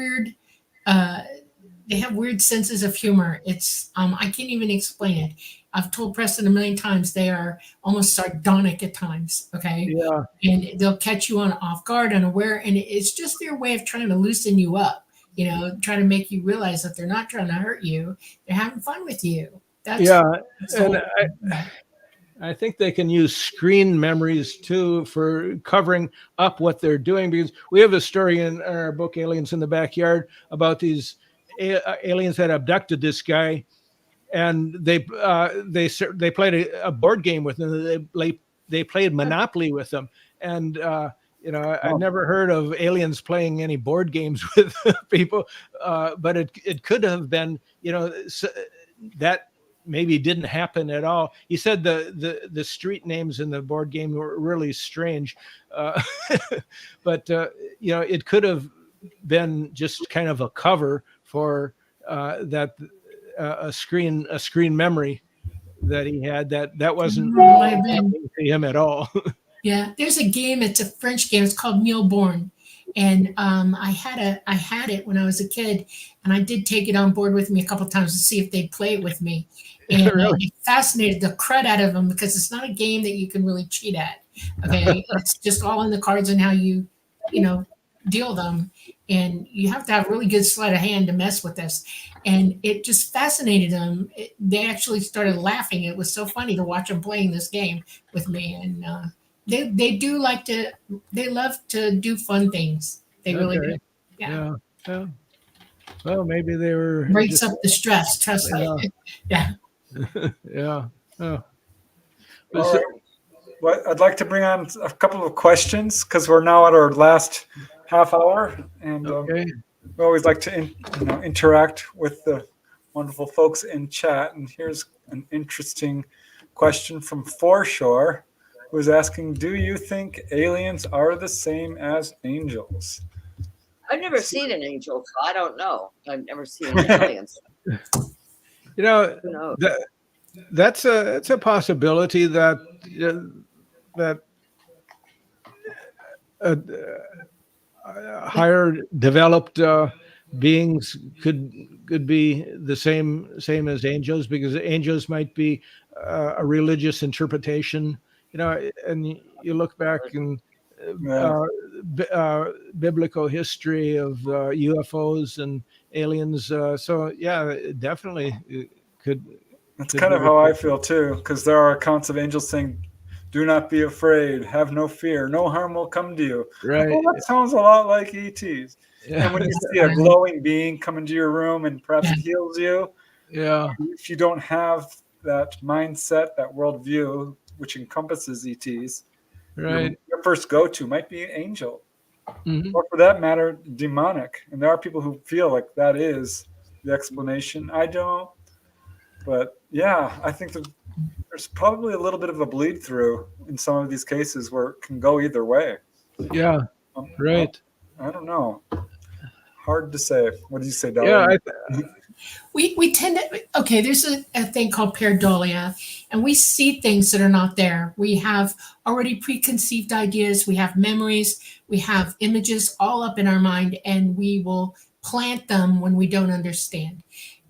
S1: weird senses of humor. It's I can't even explain it. I've told Preston a million times they are almost sardonic at times, okay?
S3: Yeah.
S1: And they'll catch you on off guard, unaware, and it's just their way of trying to loosen you up, trying to make you realize that they're not trying to hurt you. They're having fun with you. That's the
S3: And
S1: whole-
S3: I think they can use screen memories too for covering up what they're doing, because we have a story in our book Aliens in the Backyard about these aliens that abducted this guy, and they played a board game with him. They played Monopoly with him, and I've never heard of aliens playing any board games with people, but it could have been that maybe didn't happen at all. He said the street names in the board game were really strange, but it could have been just kind of a cover for that a screen memory that he had that wasn't happening to him at all.
S1: Yeah, there's a game. It's a French game. It's called Born, and I had it when I was a kid, and I did take it on board with me a couple of times to see if they'd play it with me. And
S3: Really?
S1: it fascinated the crud out of them because it's not a game that you can really cheat at. Okay, it's just all in the cards and how you deal them, and you have to have a really good sleight of hand to mess with this. And it just fascinated them. They actually started laughing. It was so funny to watch them playing this game with me, and they do like to. They love to do fun things. They really
S3: Okay.
S1: do. Yeah.
S3: Yeah. Well, maybe they were
S1: Breaks
S3: just-
S1: up the stress. Trust me. Yeah.
S3: Yeah. Oh.
S2: All right. Well, I'd like to bring on a couple of questions because we're now at our last half hour, and
S3: Okay.
S2: we always like to interact with the wonderful folks in chat. And here's an interesting question from Foreshore, who is asking, do you think aliens are the same as angels?
S4: I've never seen an angel, so I don't know. I've never seen aliens. Who knows?
S3: That's a possibility that higher developed beings could be the same as angels, because angels might be a religious interpretation, and you look back in biblical history of UFOs and aliens. So yeah, definitely could.
S2: That's kind of how I feel too, because there are accounts of angels saying, "Do not be afraid, have no fear, no harm will come to you."
S3: Right.
S2: Well, that sounds a lot like ETs.
S3: Yeah.
S2: And when you see a glowing being come into your room and perhaps it heals you,
S3: Yeah.
S2: if you don't have that mindset, that worldview, which encompasses ETs,
S3: Right.
S2: your first go-to might be angel,
S3: Mhm.
S2: or for that matter, demonic. And there are people who feel like that is the explanation. I don't. But yeah, I think there's probably a little bit of a bleed through in some of these cases where it can go either way.
S3: Yeah. Right.
S2: I don't know. Hard to say. What do you say, Dolly?
S3: Yeah.
S1: We tend to, okay, there's a thing called pareidolia, and we see things that are not there. We have already preconceived ideas, we have memories, we have images all up in our mind, and we will plant them when we don't understand.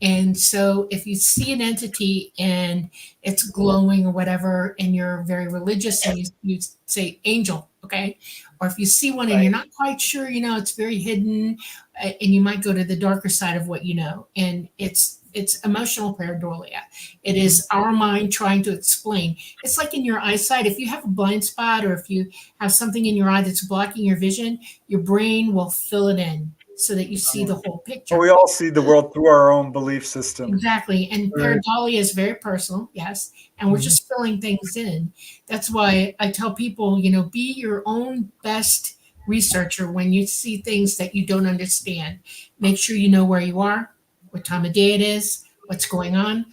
S1: And so if you see an entity and it's glowing or whatever, and you're very religious and you say angel, okay? Or if you see one and you're not quite sure, it's very hidden, and you might go to the darker side of what you know. And it's emotional pareidolia. It is our mind trying to explain. It's like in your eyesight. If you have a blind spot or if you have something in your eye that's blocking your vision, your brain will fill it in so that you see the whole picture.
S2: Well, we all see the world through our own belief system.
S1: Exactly. And pareidolia is very personal, yes. And we're just filling things in. That's why I tell people, be your own best researcher when you see things that you don't understand. Make sure you know where you are, what time of day it is, what's going on.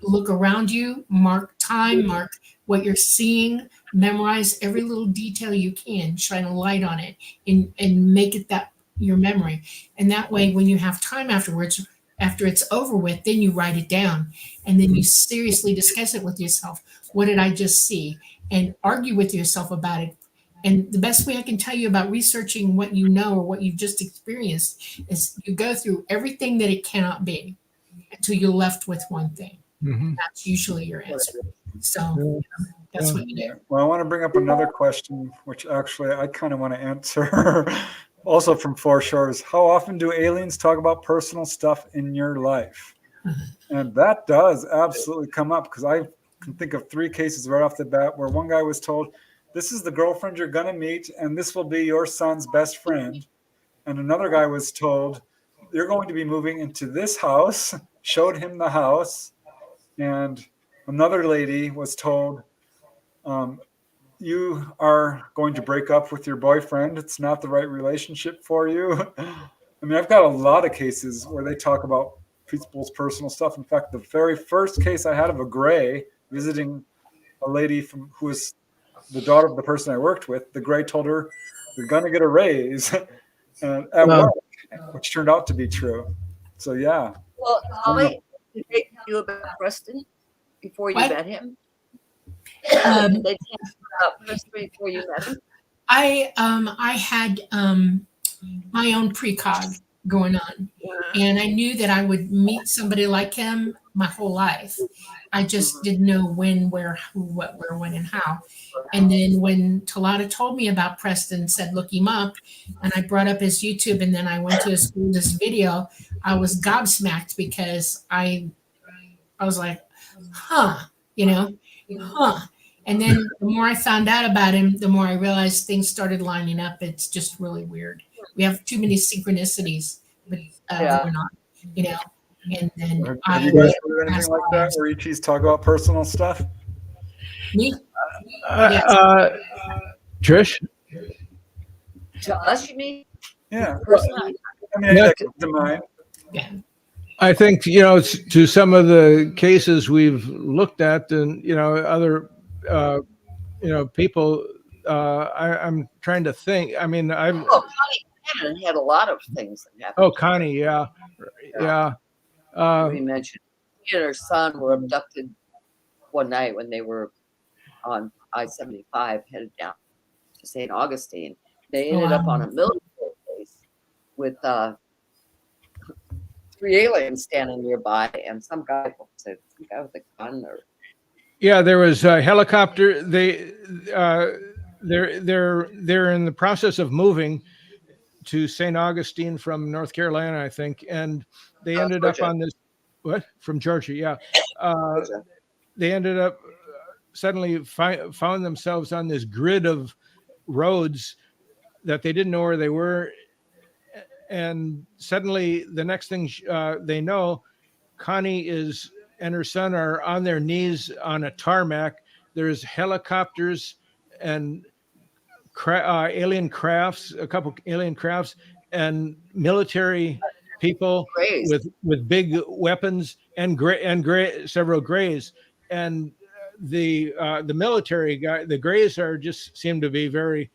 S1: Look around you, mark time, mark what you're seeing, memorize every little detail you can, shine a light on it, and make it that your memory. And that way, when you have time afterwards, after it's over with, then you write it down, and then you seriously discuss it with yourself. What did I just see? And argue with yourself about it. And the best way I can tell you about researching what you know or what you've just experienced is you go through everything that it cannot be until you're left with one thing. That's usually your answer. So that's what you do.
S2: Well, I want to bring up another question, which actually I kind of want to answer. Also from Foreshores, how often do aliens talk about personal stuff in your life? And that does absolutely come up, because I can think of 3 cases right off the bat where one guy was told, this is the girlfriend you're going to meet, and this will be your son's best friend. And another guy was told, you're going to be moving into this house, showed him the house. And another lady was told, you are going to break up with your boyfriend. It's not the right relationship for you. I mean, I've got a lot of cases where they talk about people's personal stuff. In fact, the very first case I had of a gray visiting a lady who was the daughter of the person I worked with, the gray told her, you're going to get a raise at work, which turned out to be true. So, yeah.
S4: Well, Holly, did they tell you about Preston before you met him? Did they tell you about Preston before you met him?
S1: I had my own precog going on, and I knew that I would meet somebody like him my whole life. I just didn't know when, where, who, what, where, when, and how. And then when Talata told me about Preston, said look him up, and I brought up his YouTube, and then I went to this video, I was gobsmacked because I was like, huh. And then the more I found out about him, the more I realized things started lining up. It's just really weird. We have too many synchronicities, but going on, And then
S2: have you guys heard anything like that where ETs talk about personal stuff?
S1: Me?
S3: Yes. Trish?
S4: To us, you mean?
S2: Yeah.
S4: Personally?
S2: I mean, that comes to mind.
S1: Yeah.
S3: I think, to some of the cases we've looked at, and, other, people, I'm trying to think. I mean, Connie
S4: Cannon had a lot of things that happened.
S3: Oh, Connie, yeah.
S4: We mentioned she and her son were abducted one night when they were on I-75 headed down to St. Augustine. They ended up on a military base with 3 aliens standing nearby, and some guy with a gun.
S3: Yeah, there was a helicopter. They're in the process of moving to St. Augustine from North Carolina, I think, and they ended
S4: Georgia.
S3: up on this. What? From Georgia? Yeah. They ended up suddenly found themselves on this grid of roads that they didn't know where they were, and suddenly the next thing they know, Connie and her son are on their knees on a tarmac. There's helicopters and alien crafts, a couple alien crafts, and military people with big weapons, and several grays. And the military guy, the grays seem to be very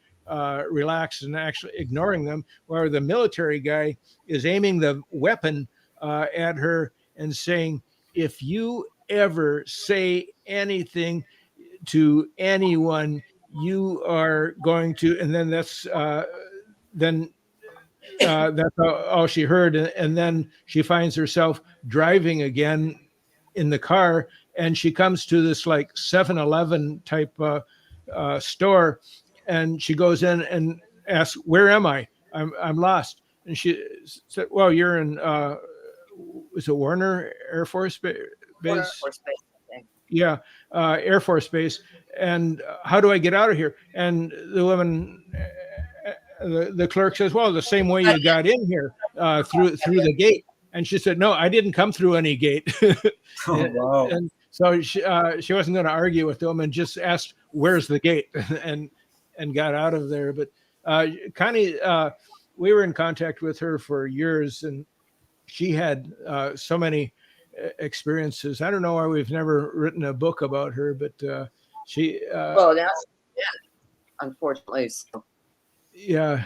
S3: relaxed and actually ignoring them, where the military guy is aiming the weapon at her and saying, if you ever say anything to anyone, you are going to, and then that's then that's all she heard. And then she finds herself driving again in the car, and she comes to this like 7-Eleven type store, and she goes in and asks, "Where am I? I'm lost." And she said, "Well, you're in is it Warner Air Force Base?"
S4: Warner Air Force Base, I think.
S3: Yeah, Air Force Base. And how do I get out of here? And the woman, the clerk says, "Well, the same way you got in here, through the gate." And she said, "No, I didn't come through any gate."
S2: Oh, wow.
S3: And so she wasn't going to argue with them, and just asked, "Where's the gate?" and got out of there. But Connie, we were in contact with her for years, and she had so many experiences. I don't know why we've never written a book about her, but she.
S4: Well, now, yeah, unfortunately. So.
S3: Yeah,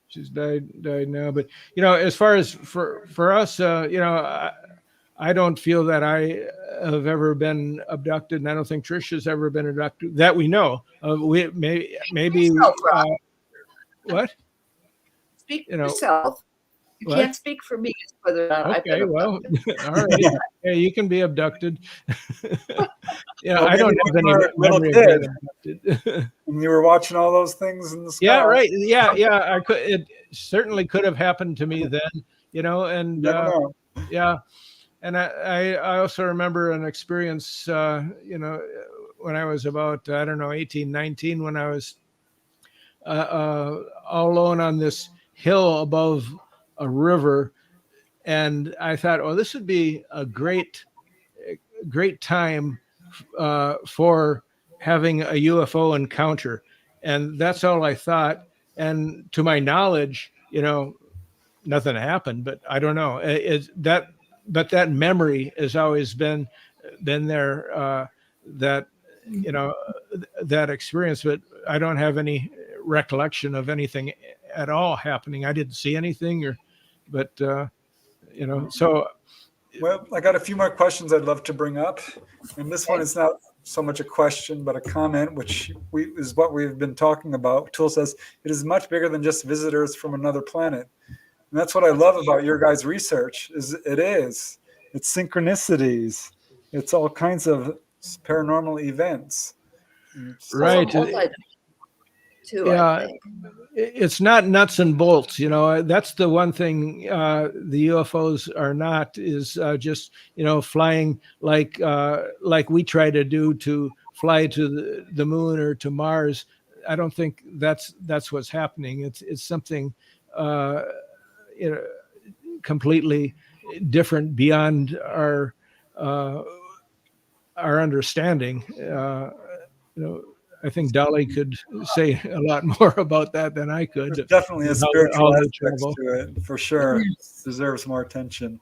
S3: she's died now. But as far as for us, I don't feel that I have ever been abducted, and I don't think Trish has ever been abducted that we know of. We maybe what?
S4: Speak for yourself. You can't speak for me. Whether or not
S3: okay, well, all right. Yeah, you can be abducted. I don't have any memory of being abducted.
S2: And you were watching all those things in the sky.
S3: Yeah, right. Yeah. I could. It certainly could have happened to me then. And yeah. And I also remember an experience. When I was about 18, 19, when I was all alone on this hill above a river, and I thought, oh, this would be a great time for having a UFO encounter. And that's all I thought. And to my knowledge, nothing happened, but I don't know. But that memory has always been there, that experience, but I don't have any recollection of anything at all happening. I didn't see anything so.
S2: Well, I got a few more questions I'd love to bring up. And this one is not so much a question, but a comment, which is what we've been talking about. Tool says, it is much bigger than just visitors from another planet. And that's what I love about your guys' research. It's synchronicities. It's all kinds of paranormal events.
S3: Right. Yeah, it's not nuts and bolts. That's the one thing the UFOs are not, is just flying like we try to do, to fly to the moon or to Mars. I don't think that's what's happening. It's something completely different beyond our understanding. I think Dolly could say a lot more about that than I could.
S2: There's definitely a spiritual aspect to it, for sure. Yes. Deserves more attention.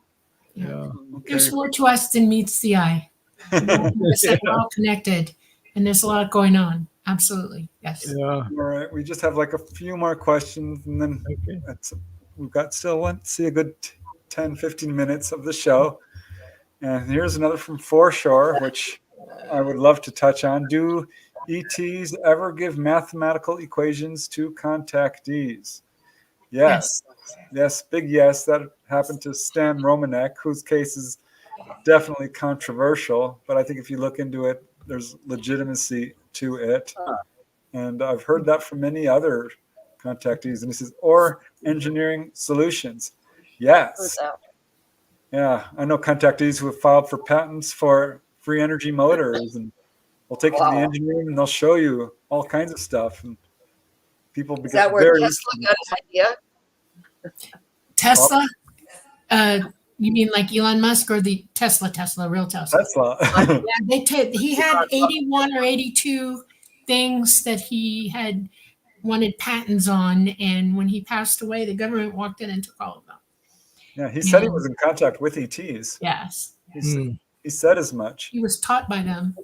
S3: Yeah.
S1: Okay. There's more to us than meets the eye. We're all connected, and there's a lot going on. Absolutely. Yes.
S3: Yeah.
S2: All right. We just have like a few more questions, and then we've got still a good 10, 15 minutes of the show. And here's another from Foreshore, which I would love to touch on. Do ETs ever give mathematical equations to contactees? Yes. Big yes. That happened to Stan Romanek, whose case is definitely controversial, but I think if you look into it, there's legitimacy to it. And I've heard that from many other contactees. And he says, or engineering solutions. Yes. Yeah, I know contactees who have filed for patents for free energy motors, and we'll take you to the engineering, and they'll show you all kinds of stuff. And people
S4: is that where Tesla got his idea?
S1: Tesla? You mean like Elon Musk, or the Tesla, real Tesla? Yeah, he had 81 or 82 things that he had wanted patents on, and when he passed away, the government walked in and took all of them.
S2: Yeah, he said he was in contact with ETs.
S1: Yes.
S2: He said as much.
S1: He was taught by them.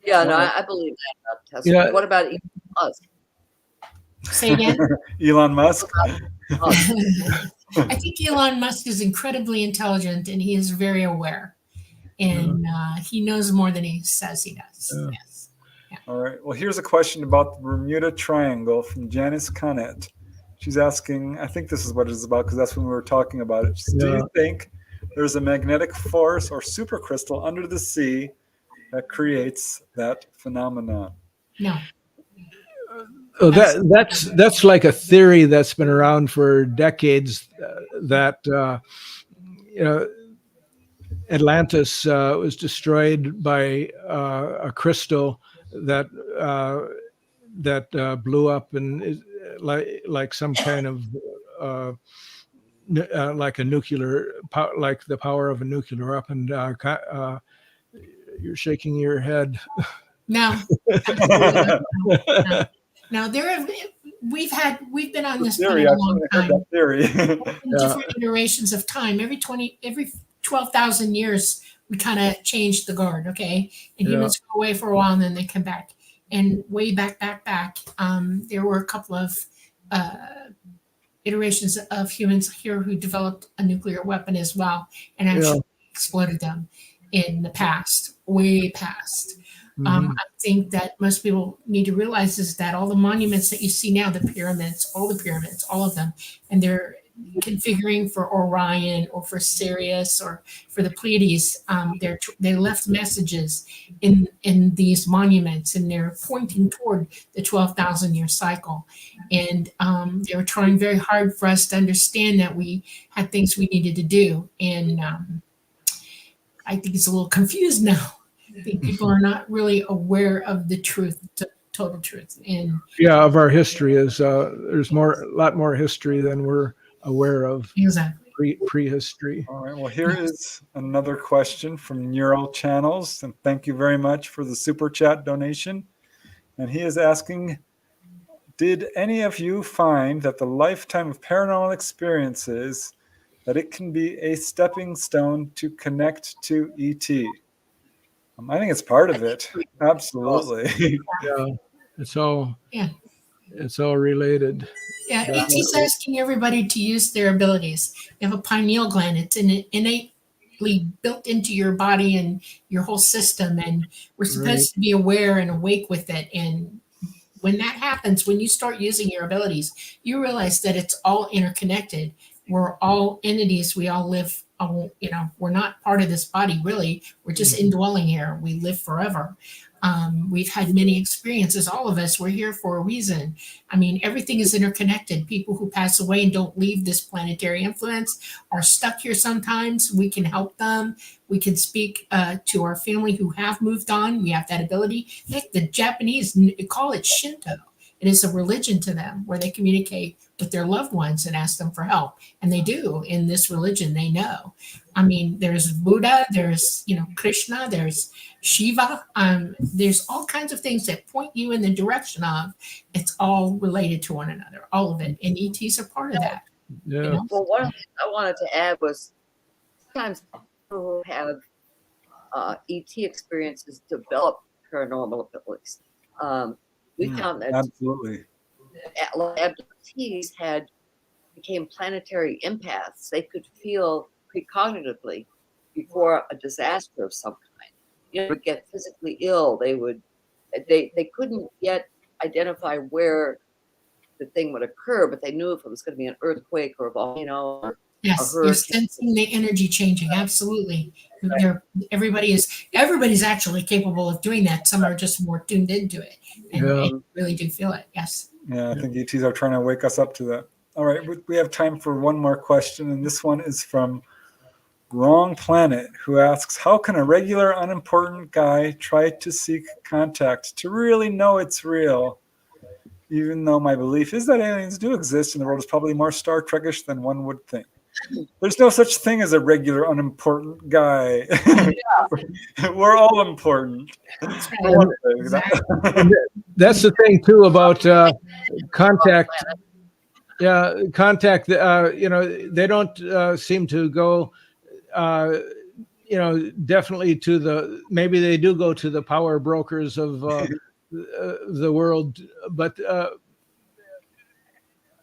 S4: Yeah, no, I believe that about Tesla. What about Elon Musk?
S1: Say again?
S2: Elon Musk?
S1: I think Elon Musk is incredibly intelligent, and he is very aware. And he knows more than he says he does. Yeah.
S2: All right. Well, here's a question about the Bermuda Triangle from Janice Connett. She's asking, I think this is what it's about because that's when we were talking about it. Do
S3: Yeah.
S2: you think there's a magnetic force or supercrystal under the sea that creates that phenomenon?
S1: No.
S3: Oh, that's like a theory that's been around for decades. That you know, Atlantis was destroyed by a crystal that blew up and is like some kind of like a nuclear, like the power of a nuclear weapon. You're shaking your head.
S1: No. Absolutely no. Now we've been on this planet a long time.
S2: That theory.
S1: In different iterations of time. Every 12,000 years, we kind of change the guard, okay? And humans go away for a while and then they come back. And way back, there were a couple of iterations of humans here who developed a nuclear weapon as well and actually exploded them in the past, way past. I think that most people need to realize is that all the monuments that you see now, the pyramids, all of them, and they're configuring for Orion or for Sirius or for the Pleiades, they left messages in these monuments, and they're pointing toward the 12,000-year cycle. And they were trying very hard for us to understand that we had things we needed to do. And I think it's a little confused now. I think people are not really aware of the truth, total truth. And
S3: of our history is there's a lot more history than we're aware of.
S1: Exactly.
S3: Prehistory.
S2: All right. Well, here is another question from Neural Channels, and thank you very much for the super chat donation. And he is asking, did any of you find that the lifetime of paranormal experiences, that it can be a stepping stone to connect to ET? I think it's part of it. Absolutely.
S3: Yeah, it's all related.
S1: Yeah, ET's asking everybody to use their abilities. You have a pineal gland. It's innately built into your body and your whole system, and we're supposed to be aware and awake with it. And when that happens, when you start using your abilities, you realize that it's all interconnected. We're all entities. We all live, we're not part of this body, really. We're just indwelling here. We live forever. We've had many experiences. All of us, we're here for a reason. I mean, everything is interconnected. People who pass away and don't leave this planetary influence are stuck here sometimes. We can help them. We can speak to our family who have moved on. We have that ability. Heck, the Japanese call it Shinto. It is a religion to them where they communicate with their loved ones and ask them for help. And they do in this religion, they know. I mean, there's Buddha, there's, Krishna, there's Shiva. There's all kinds of things that point you in the direction of it's all related to one another, all of it. And ETs are part of that.
S3: Yeah.
S4: Well, one of the things I wanted to add was sometimes people who have ET experiences develop paranormal abilities. We found that
S2: absolutely
S4: abductees became planetary empaths. They could feel precognitively before a disaster of some kind. Would get physically ill. They couldn't yet identify where the thing would occur, but they knew if it was going to be an earthquake or a volcano. Or
S1: yes, you're sensing the energy changing. Absolutely. Everybody's actually capable of doing that. Some are just more tuned into it and really do feel it. Yes.
S2: Yeah, I think ETs are trying to wake us up to that. All right, we have time for one more question, and this one is from Wrong Planet, who asks, how can a regular unimportant guy try to seek contact to really know it's real? Even though my belief is that aliens do exist and the world is probably more Star Trek-ish than one would think. There's no such thing as a regular unimportant guy. We're all important.
S3: That's the thing too about contact. Yeah, contact. They don't seem to go. Definitely maybe they do go to the power brokers of the world, but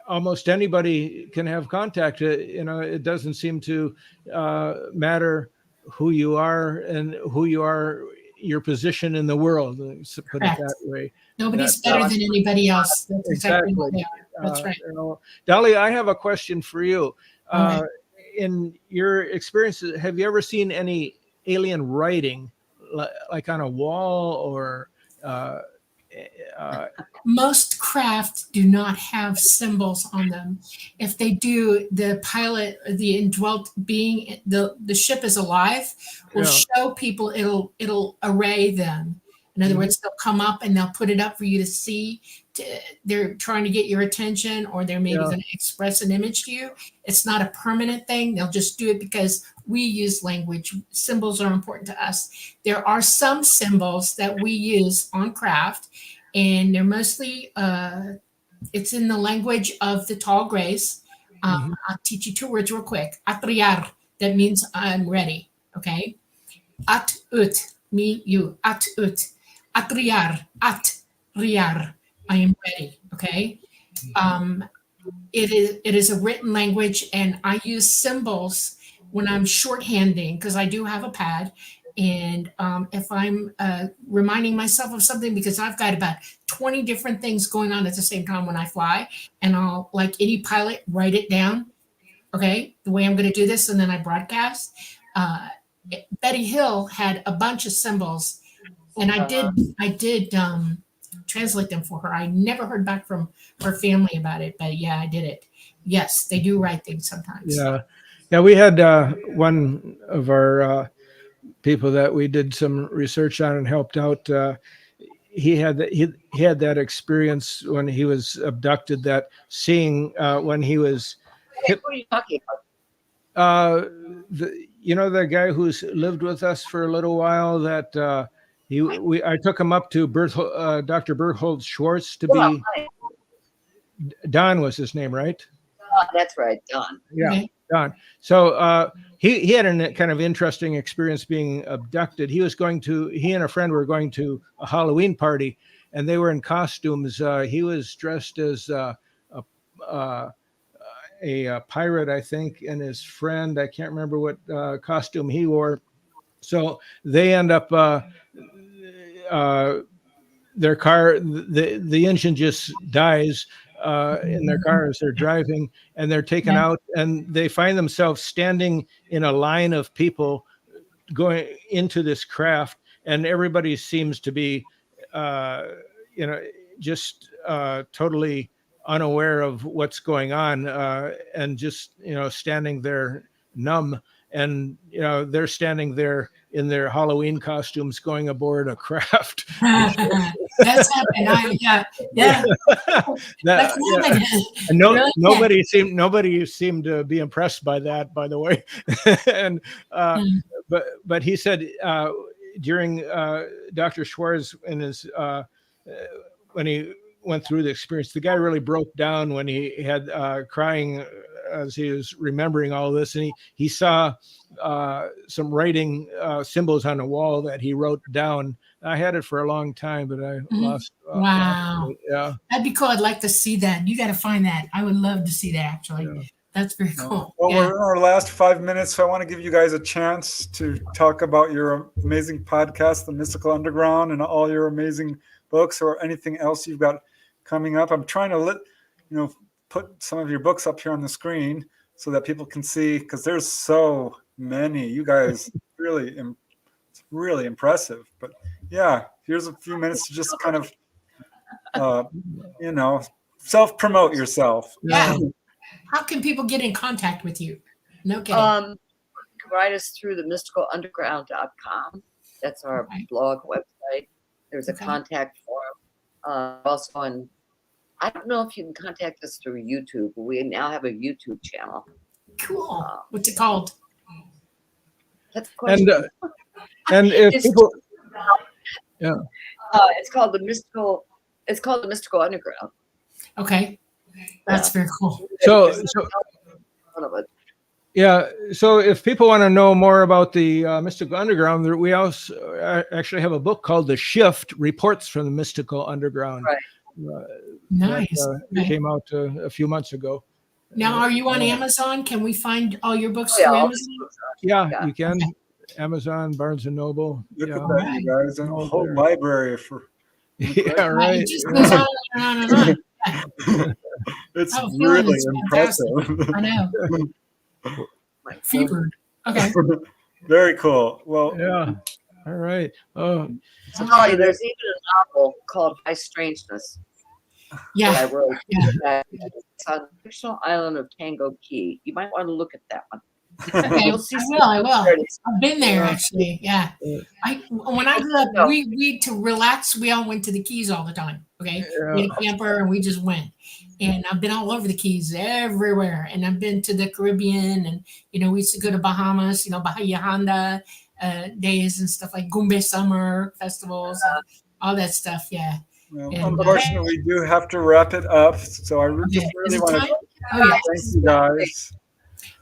S3: almost anybody can have contact. It doesn't seem to matter who you are and your position in the world. Put it that way.
S1: Nobody's better than anybody else. That's exactly what they are. That's right.
S3: Dolly, I have a question for you.
S1: All right.
S3: In your experiences, have you ever seen any alien writing, like on a wall or?
S1: Most craft do not have symbols on them. If they do, the pilot, the indwelt being, the ship is alive, will show people. It'll array them. In other words, they'll come up and they'll put it up for you to see. They're trying to get your attention, or they're maybe going to express an image to you. It's not a permanent thing. They'll just do it because we use language. Symbols are important to us. There are some symbols that we use on craft, and they're mostly, it's in the language of the tall grays. I'll teach you 2 words real quick. Atriar, that means I'm ready, okay? At ut, me, you, at ut. Atriar, at-riar, I am ready, okay? It is a written language, and I use symbols when I'm shorthanding, because I do have a pad. And if I'm reminding myself of something, because I've got about 20 different things going on at the same time when I fly, and I'll, like any pilot, write it down, okay, the way I'm going to do this, and then I broadcast. Betty Hill had a bunch of symbols, and I did translate them for her. I never heard back from her family about it, but yeah, I did it. Yes, they do write things sometimes.
S3: Yeah. We had one of our people that we did some research on and helped out. He had that experience when he was abducted. That seeing when he was.
S4: What are you talking about?
S3: The guy who's lived with us for a little while. That I took him up to Dr. Berthold Schwartz to be. Don was his name, right?
S4: That's right, Don.
S3: Yeah, okay. Don. So he had a kind of interesting experience being abducted. He and a friend were going to a Halloween party, and they were in costumes. He was dressed as a pirate, I think, and his friend, I can't remember what costume he wore. So they end up their car, the engine just dies in their car as they're driving, and they're taken out, and they find themselves standing in a line of people going into this craft, and everybody seems to be just totally unaware of what's going on, and just standing there numb, and they're standing there in their Halloween costumes going aboard a craft.
S1: That's happened. That's
S3: Nobody seemed to be impressed by that, by the way. And but he said during Dr. Schwartz in his when he went through the experience, the guy really broke down when he had crying as he was remembering all this, and he saw some writing symbols on a wall that he wrote down. I had it for a long time, but I lost.
S1: Wow.
S3: Yeah.
S1: That'd be cool. I'd like to see that. You got to find that. I would love to see that, actually. Yeah. That's very cool.
S2: Well, we're in our last 5 minutes, so I want to give you guys a chance to talk about your amazing podcast, The Mystical Underground, and all your amazing books, or anything else you've got coming up. I'm trying to put some of your books up here on the screen so that people can see, because there's so many. You guys it's really impressive. But yeah, here's a few minutes to just kind of self-promote yourself.
S1: Yeah. How can people get in contact with you? No kidding.
S4: Write us through themysticalunderground.com. That's our blog website. There's a contact form. Also on, I don't know if you can contact us through YouTube, but we now have a YouTube channel.
S1: Cool. What's it called?
S4: That's a question.
S3: And if people,
S4: it's called the Mystical Underground.
S1: Okay, that's very cool.
S3: So if people want to know more about the Mystical Underground, we also actually have a book called The Shift: Reports from the Mystical Underground.
S4: Right.
S1: Nice.
S3: It came out a few months ago.
S1: Now, are you on Amazon? Can we find all your books through Amazon?
S3: Yeah, you can. Okay. Amazon, Barnes and Noble.
S2: Look at that, you guys. And a whole library for.
S3: Yeah, right.
S1: It just goes on and on and on.
S2: It's
S1: Oh, feeling
S2: really
S1: is
S2: impressive.
S1: I know.
S4: My
S1: Fevered. Okay.
S2: Very cool. Well,
S3: Yeah. All right. Oh,
S4: Sorry, there's even a novel called By Strangeness that I
S1: Yeah.
S4: wrote.
S1: Yeah.
S4: It's on the fictional island of Tango Key. You might want to look at that one.
S1: Okay.
S4: You'll see
S1: I will.
S4: similarities.
S1: I've been there
S3: Yeah.
S1: actually. Yeah. When I grew up, we to relax, we all went to the Keys all the time. Okay. We had a camper and we just went. And I've been all over the Keys, everywhere. And I've been to the Caribbean, and we used to go to Bahamas, Bahia Honda days and stuff like Gumbe Summer festivals, and all that stuff. Yeah.
S2: well,
S1: And,
S2: unfortunately, we do have to wrap it up. So I
S1: Okay.
S2: just
S1: Is
S2: really
S1: it
S2: want to
S1: time? Oh yeah.
S2: thank you guys.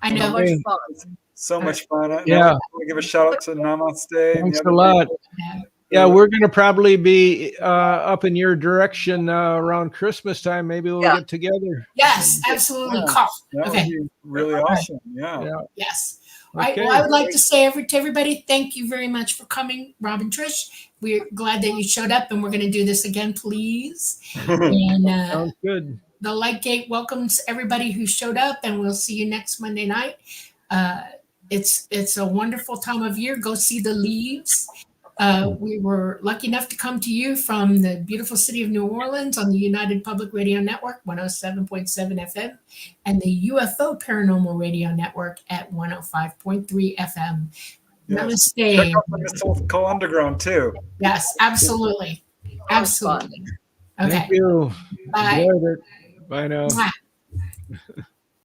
S1: I
S4: So
S1: know.
S4: much
S3: Hey.
S4: fun.
S2: So much fun. And
S3: Yeah.
S2: I want to give a shout out to Namaste. and
S3: Thanks
S2: the
S3: a
S2: other
S3: lot.
S2: people.
S3: Yeah, we're going to probably be up in your direction around Christmas time. Maybe we'll
S4: Yeah.
S3: get together.
S1: Yes, absolutely.
S2: Yeah.
S1: Cough.
S2: That
S1: Okay.
S2: would be really awesome. Yeah.
S3: Yeah.
S1: Yes. All right.
S3: Okay.
S1: Well, I would like to say to everybody, thank you very much for coming, Rob and Trish. We're glad that you showed up, and we're going to do this again, please. And
S3: Sounds good.
S1: the Light Gate welcomes everybody who showed up, and we'll see you next Monday night. It's a wonderful time of year. Go see the leaves. We were lucky enough to come to you from the beautiful city of New Orleans on the United Public Radio Network, 107.7 FM, and the UFO Paranormal Radio Network at 105.3 FM.
S2: Yes.
S1: Namaste.
S2: Check out the Mystical Underground too.
S1: Yes, absolutely. Absolutely. Okay.
S3: Thank you.
S1: Bye.
S3: Enjoyed it. Bye now.
S1: Mwah.